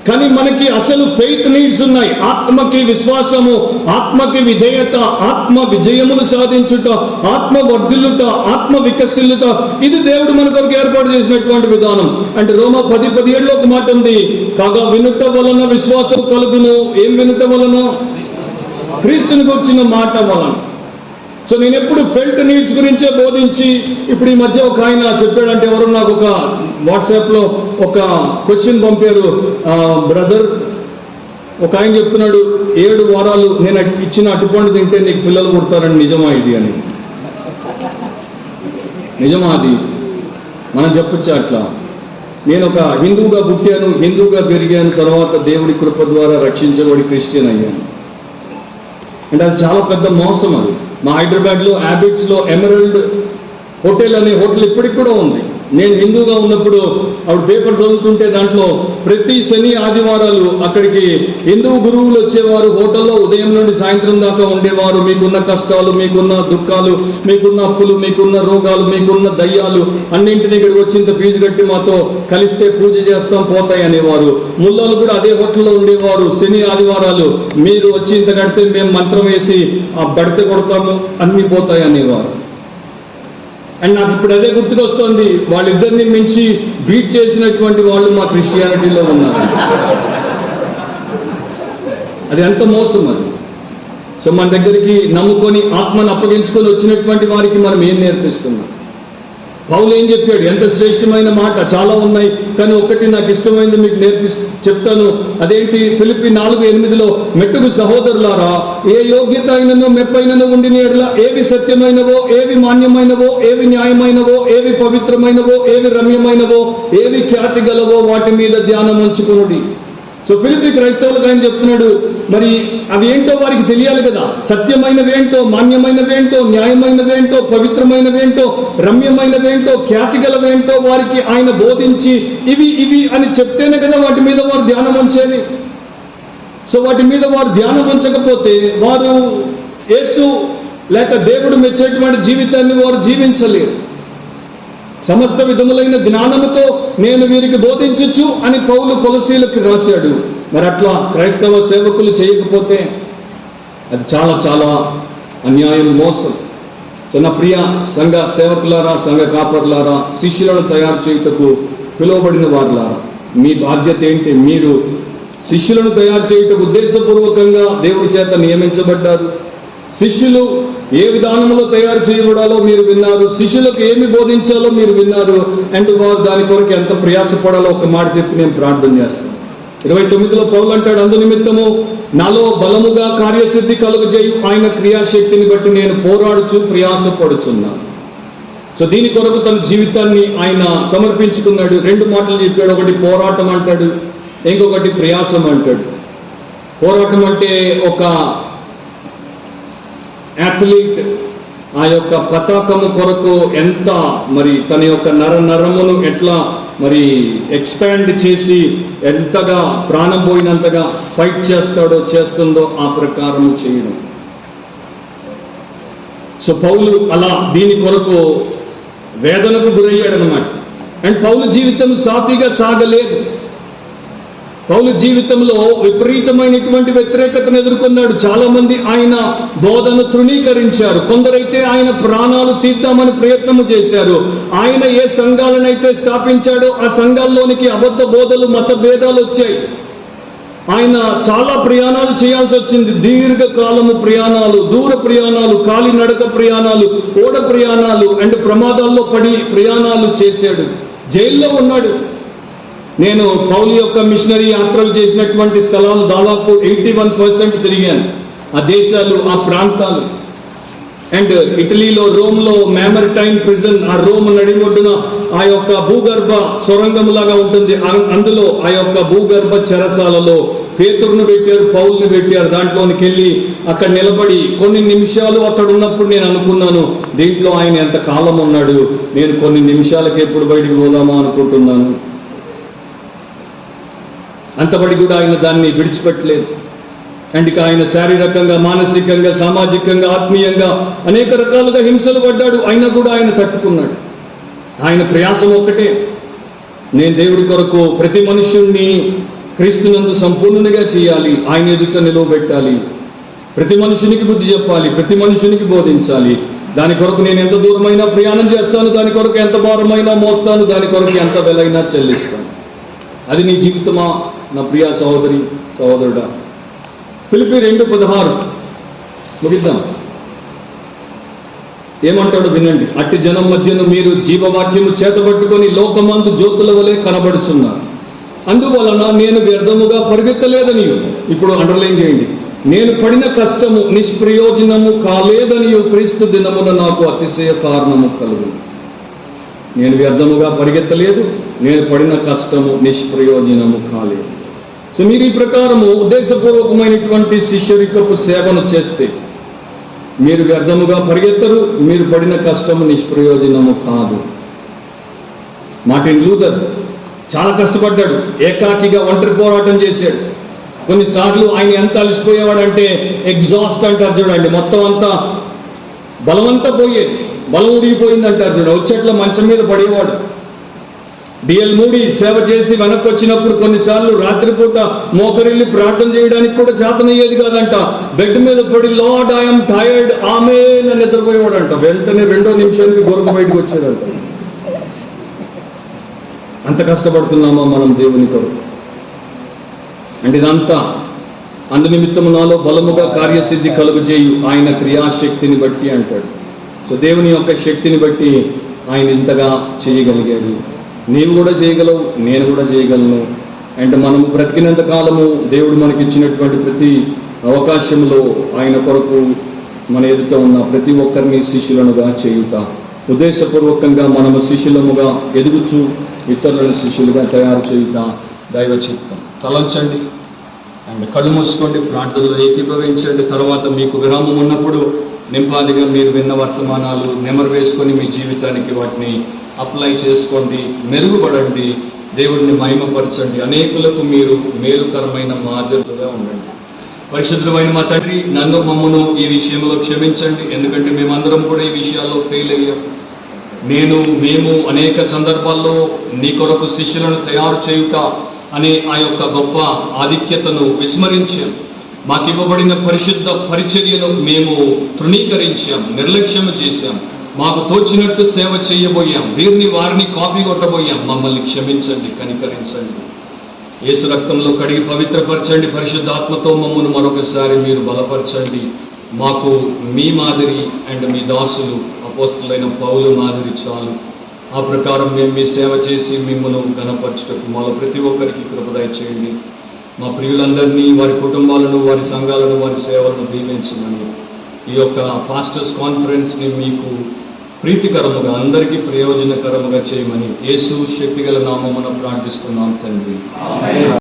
కానీ మనకి అసలు ఫెయిత్ నీడ్స్ ఉన్నాయి. ఆత్మకి విశ్వాసము, ఆత్మకి విధేయత, ఆత్మ విజయములు సాధించుట, ఆత్మ వర్ధిల్లుట, ఆత్మ వికసిల్లుట. ఇది దేవుడు మన కొరకు ఏర్పాటు చేసినటువంటి విధానం. అంటే రోమా 10:17 ఒక మాట ఉంది, కాగా వినుట వలన విశ్వాసం కలుగును. ఏం వినుట వలన? క్రీస్తుని గురించిన మాట వలన. సో నేను ఎప్పుడు ఫెల్ట్ నీడ్స్ గురించే బోధించి, ఇప్పుడు ఈ మధ్య ఒక ఆయన చెప్పాడంటే, ఎవరు నాకు ఒక వాట్సాప్లో ఒక క్వశ్చన్ పంపారు, బ్రదర్ ఒక ఆయన చెప్తున్నాడు, 7 వారాలు నేను ఇచ్చిన అటుపండు తింటే నీకు పిల్లలు పుడతారని, నిజమా ఇది అని? నిజమా అది? మనం చెప్పొచ్చు అట్లా? నేను ఒక హిందువుగా పుట్టాను, హిందువుగా పెరిగాను, తర్వాత దేవుడి కృప ద్వారా రక్షించబడి క్రిస్టియన్ అయ్యాను అంటే అది చాలా పెద్ద మోసం. అది మా హైదరాబాద్లో హ్యాబిట్స్లో ఎమరల్డ్ హోటల్ అనే హోటల్ ఇప్పటికి కూడా ఉంది. నేను హిందూగా ఉన్నప్పుడు ఆవిడ పేపర్ చదువుతుంటే దాంట్లో ప్రతి శని ఆదివారాలు అక్కడికి హిందూ గురువులు వచ్చేవారు. హోటల్లో ఉదయం నుండి సాయంత్రం దాకా ఉండేవారు. మీకున్న కష్టాలు, మీకున్న దుఃఖాలు, మీకున్న అప్పులు, మీకున్న రోగాలు, మీకున్న దయ్యాలు అన్నింటినీ ఇక్కడికి వచ్చింత ఫీజు కట్టి మాతో కలిస్తే పూజ చేస్తాం, పోతాయి అనేవారు. ముల్లాలు కూడా అదే హోటల్లో ఉండేవారు. శని ఆదివారాలు మీరు వచ్చి ఇంత కడితే మేము మంత్రం వేసి ఆ బడితే కొడతాము, అన్నీ పోతాయి అనేవారు. అండ్ నాకు ఇప్పుడు అదే గుర్తుకొస్తోంది, వాళ్ళిద్దరిని మించి బీట్ చేసినటువంటి వాళ్ళు మా క్రిస్టియానిటీలో ఉన్నారు. అది ఎంత మోసం అది. సో మన దగ్గరికి నమ్ముకొని ఆత్మను అప్పగించుకొని వచ్చినటువంటి వారికి మనం ఏం నేర్పిస్తున్నాం? పౌలు ఏం చెప్పాడు? ఎంత శ్రేష్టమైన మాట, చాలా ఉన్నాయి కానీ ఒకటి నాకు ఇష్టమైంది మీకు చెప్తాను. అదేంటి? ఫిలిప్పీ 4:8 మెట్టుకు సహోదరులారా, ఏ యోగ్యత అయినను మెప్పైనను ఉండిన ఎడల ఏవి సత్యమైనవో, ఏవి మాన్యమైనవో, ఏవి న్యాయమైనవో, ఏవి పవిత్రమైనవో, ఏవి రమ్యమైనవో, ఏవి ఖ్యాతి గలవో వాటి మీద ధ్యానం ఉంచుకొనుడి. సో ఫిలిప్పీ క్రైస్తవులకు ఆయన చెప్తున్నాడు, మరి అవి ఏంటో వారికి తెలియాలి కదా. సత్యమైనవేంటో, మాన్యమైనవేంటో, న్యాయమైనవేంటో, పవిత్రమైనవేంటో, రమ్యమైనవేంటో, ఖ్యాతి గలవేంటో వారికి ఆయన బోధించి ఇవి అని చెప్తేనే కదా వాటి మీద వారు ధ్యానం ఉంచేది. సో వాటి మీద వారు ధ్యానం ఉంచకపోతే వారు యేసు లేక దేవుడు మెచ్చేటువంటి జీవితాన్ని వారు జీవించలేరు. సమస్త విధములైన జ్ఞానముతో నేను వీరికి బోధించచ్చు అని పౌలు కొలసీలకు రాశాడు. మరి అట్లా క్రైస్తవ సేవకులు చేయకపోతే అది చాలా చాలా అన్యాయం, మోసం. నా ప్రియ సంఘ సేవకులారా, సంఘ కాపర్లారా, శిష్యులను తయారు చేయుటకు పిలువబడిన వారులారా, మీ బాధ్యత ఏంటి? మీరు శిష్యులను తయారు చేయుటకు ఉద్దేశపూర్వకంగా దేవుడి చేత నియమించబడ్డారు. శిష్యులు ఏ విధానంలో తయారు చేయబడాలో మీరు విన్నారు, శిష్యులకు ఏమి బోధించాలో మీరు విన్నారు. అండ్ వారు దాని కొరకు ఎంత ప్రయాసపడాలో ఒక మాట చెప్పి నేను ప్రార్థన చేస్తాను. 29 పౌలు అంటాడు, అందు నిమిత్తము నాలో బలముగా కార్యసిద్ధి కలుగజేయు ఆయన క్రియాశక్తిని బట్టి నేను పోరాడుచు ప్రయాసపడుచున్నాను. సో దీని కొరకు తన జీవితాన్ని ఆయన సమర్పించుకున్నాడు. 2 మాటలు చెప్పాడు. ఒకటి పోరాటం అంటాడు, ఇంకొకటి ప్రయాసం అంటాడు. పోరాటం అంటే ఒక అథ్లీట్ ఆ యొక్క పతాకము కొరకు ఎంత మరి తన యొక్క నరమును ఎట్లా మరి ఎక్స్పాండ్ చేసి ఎంతగా ప్రాణం పోయినంతగా ఫైట్ చేస్తుందో ఆ ప్రకారం చేయడం. సో పౌలు అలా దీని కొరకు వేదనకు గురయ్యాడనమాట. అండ్ పౌలు జీవితం సాఫీగా సాగలేదు. పౌలు జీవితంలో విపరీతమైనటువంటి వ్యతిరేకతను ఎదుర్కొన్నాడు. చాలా మంది ఆయన బోధను తృణీకరించారు. కొందరైతే ఆయన ప్రాణాలు తీద్దామని ప్రయత్నము చేశారు. ఆయన ఏ సంఘాలనైతే స్థాపించాడో ఆ సంఘాల్లోనికి అబద్ధ బోధలు, మత భేదాలు వచ్చాయి. ఆయన చాలా ప్రయాణాలు చేయాల్సి వచ్చింది. దీర్ఘకాలము ప్రయాణాలు, దూర ప్రయాణాలు, కాలినడక ప్రయాణాలు, ఓడ ప్రయాణాలు అండ్ ప్రమాదాల్లో పడి ప్రయాణాలు చేశాడు. జైల్లో ఉన్నాడు. నేను పౌలు యొక్క మిషనరీ యాత్రలు చేసినటువంటి స్థలాలు దాదాపు 81% తిరిగాను. ఆ దేశాలు, ఆ ప్రాంతాలు. అండ్ ఇటలీలో, రోమ్లో మ్యామర్టైన్ ప్రిజన్, ఆ రోమ్ నడిగొడ్డున ఆ యొక్క భూగర్భ సొరంగములాగా ఉంటుంది. అందులో ఆ యొక్క భూగర్భ చెరసాలలో పేతురును పెట్టారు, పౌలుని పెట్టారు. దాంట్లోనికి వెళ్ళి అక్కడ నిలబడి కొన్ని నిమిషాలు అక్కడ ఉన్నప్పుడు నేను అనుకున్నాను, దీంట్లో ఆయన ఎంత కాలం ఉన్నాడు, నేను కొన్ని నిమిషాలకి ఎప్పుడు బయటికి పోదామా అనుకుంటున్నాను. అంతబడి కూడా ఆయన దాన్ని విడిచిపెట్టలేదు. అండ్ ఇక ఆయన శారీరకంగా, మానసికంగా, సామాజికంగా, ఆత్మీయంగా అనేక రకాలుగా హింసలు పడ్డాడు. అయినా కూడా ఆయన తట్టుకున్నాడు. ఆయన ప్రయాసం ఒక్కటే, నేను దేవుడి కొరకు ప్రతి మనుష్యుణ్ణి క్రీస్తునందు సంపూర్ణునిగా చేయాలి, ఆయన ఎదుట నిలవబెట్టాలి, ప్రతి మనుషునికి బుద్ధి చెప్పాలి, ప్రతి మనుషునికి బోధించాలి. దాని కొరకు నేను ఎంత దూరమైనా ప్రయాణం చేస్తాను, దాని కొరకు ఎంత భారమైనా మోస్తాను, దాని కొరకు ఎంత వెలైనా చెల్లిస్తాను. అది నీ జీవితమా నా ప్రియ సహోదరి, సహోదరుడా? ఫిలిప్పీ 2:16 ముగిద్దాం. ఏమంటాడు వినండి. అట్టి జనం మధ్యను మీరు జీవవాక్యము చేతబట్టుకొని లోకమందు జ్యోతుల వలె కనబడుచున్నారు. అందువలన నేను వ్యర్థముగా పరిగెత్తలేదని, ఇప్పుడు అండర్లైన్ చేయండి, నేను పడిన కష్టము నిష్ప్రయోజనము కాలేదని క్రీస్తు దినమున నాకు అతిశయ కారణము కలుగు. నేను వ్యర్థముగా పరిగెత్తలేదు, నేను పడిన కష్టము నిష్ప్రయోజనము కాలేదు. సో మీరు ఈ ప్రకారము ఉద్దేశపూర్వకమైనటువంటి శిష్యరికపు సేవను చేస్తే మీరు వ్యర్థముగా పరిగెత్తరు, మీరు పడిన కష్టము నిష్ప్రయోజనము కాదు. మార్టిన్ లూథర్ చాలా కష్టపడ్డాడు, ఏకాకిగా ఒంటరి పోరాటం చేశాడు. కొన్నిసార్లు ఆయన ఎంత అలసిపోయేవాడంటే ఎగ్జాస్ట్ అంటారు చూడండి, మొత్తం అంతా బలమంతా పోయేది, బలం ఉడిగిపోయింది అంటారు చూడండి, వచ్చేట్ల మంచం మీద పడేవాడు. డిఎల్ మూడీ సేవ చేసి వెనక్కి వచ్చినప్పుడు కొన్నిసార్లు రాత్రిపూట మోకరిల్లి ప్రార్థన చేయడానికి కూడా చేతనయ్యేది కాదంట. బెడ్ మీద పడి లార్డ్ ఐఎమ్ టైర్డ్ ఆమేన్ అని నిద్రపోయేవాడంట. వెంటనే 2వ నిమిషానికి గొరక బయటకు వచ్చేదంట. అంత కష్టపడుతున్నామా మనం దేవుని కొరకు? అంటే ఇదంతా అందునిమిత్తము నాలో బలముగా కార్యసిద్ధి కలుగజేయు ఆయన క్రియాశక్తిని బట్టి అంటాడు. సో దేవుని యొక్క శక్తిని బట్టి ఆయన ఇంతగా చేయగలిగాడు. నీవు కూడా చేయగలవు, నేను కూడా చేయగలను. అంటే మనము బ్రతికినంత కాలము దేవుడు మనకి ఇచ్చినటువంటి ప్రతి అవకాశంలో ఆయన కొరకు మన ఎదుట ఉన్న ప్రతి ఒక్కరిని శిష్యులనుగా చేయుట, ఉద్దేశపూర్వకంగా మనము శిష్యులముగా ఎదుగుచు ఇతరులను శిష్యులుగా తయారు చేయుట దైవ చిత్తం. తలంచండి అండ్ కళ్ళు మూసుకోండి, ప్రార్థనలో ఏకీభవించండి. తర్వాత మీకు విరామం ఉన్నప్పుడు నింపాదిగా మీరు విన్న వర్తమానాలు నెమరు వేసుకొని మీ జీవితానికి వాటిని అప్లై చేసుకోండి, మెరుగుపడండి, దేవుడిని మహిమపరచండి, అనేకులకు మీరు మేలుకరమైన మాదిరిగా ఉండండి. పరిశుద్ధమైన మా తండ్రి, నన్ను మమ్మను ఈ విషయంలో క్షమించండి. ఎందుకంటే మేమందరం కూడా ఈ విషయాల్లో ఫెయిల్ అయ్యాం. మేము అనేక సందర్భాల్లో నీ కొరకు శిష్యులను తయారు చేయుట అనే ఆ యొక్క గొప్ప ఆధిక్యతను విస్మరించాం. మాకు ఇవ్వబడిన పరిశుద్ధ పరిచర్యను మేము తృణీకరించాం, నిర్లక్ష్యం చేశాం, మాకు తోచినట్టు సేవ చేయబోయాం, వీరిని వారిని కాపీ కొట్టబోయాం. మమ్మల్ని క్షమించండి, కనికరించండి. యేసు రక్తంలో కడిగి పవిత్రపరచండి. పరిశుద్ధాత్మతో మమ్మల్ని మరొకసారి మీరు బలపరచండి. మాకు మీ మాదిరి అండ్ మీ దాసులు అపోస్తలులైన పౌలు మాదిరి చాలు. ఆ ప్రకారం మేము మీ సేవ చేసి మిమ్మల్ని ఘనపరచుటకు మాలో ప్రతి ఒక్కరికి కృప దయచేయండి. మా ప్రియులందరినీ, వారి కుటుంబాలను, వారి సంఘాలను, వారి సేవలను దీవించమని ఈ యొక్క పాస్టర్స్ కాన్ఫరెన్స్ని మీకు ప్రీతికరముగా, అందరికీ ప్రయోజనకరముగా చేయమని యేసు శక్తిగల నామమున ప్రార్థిస్తున్నాం తండ్రి.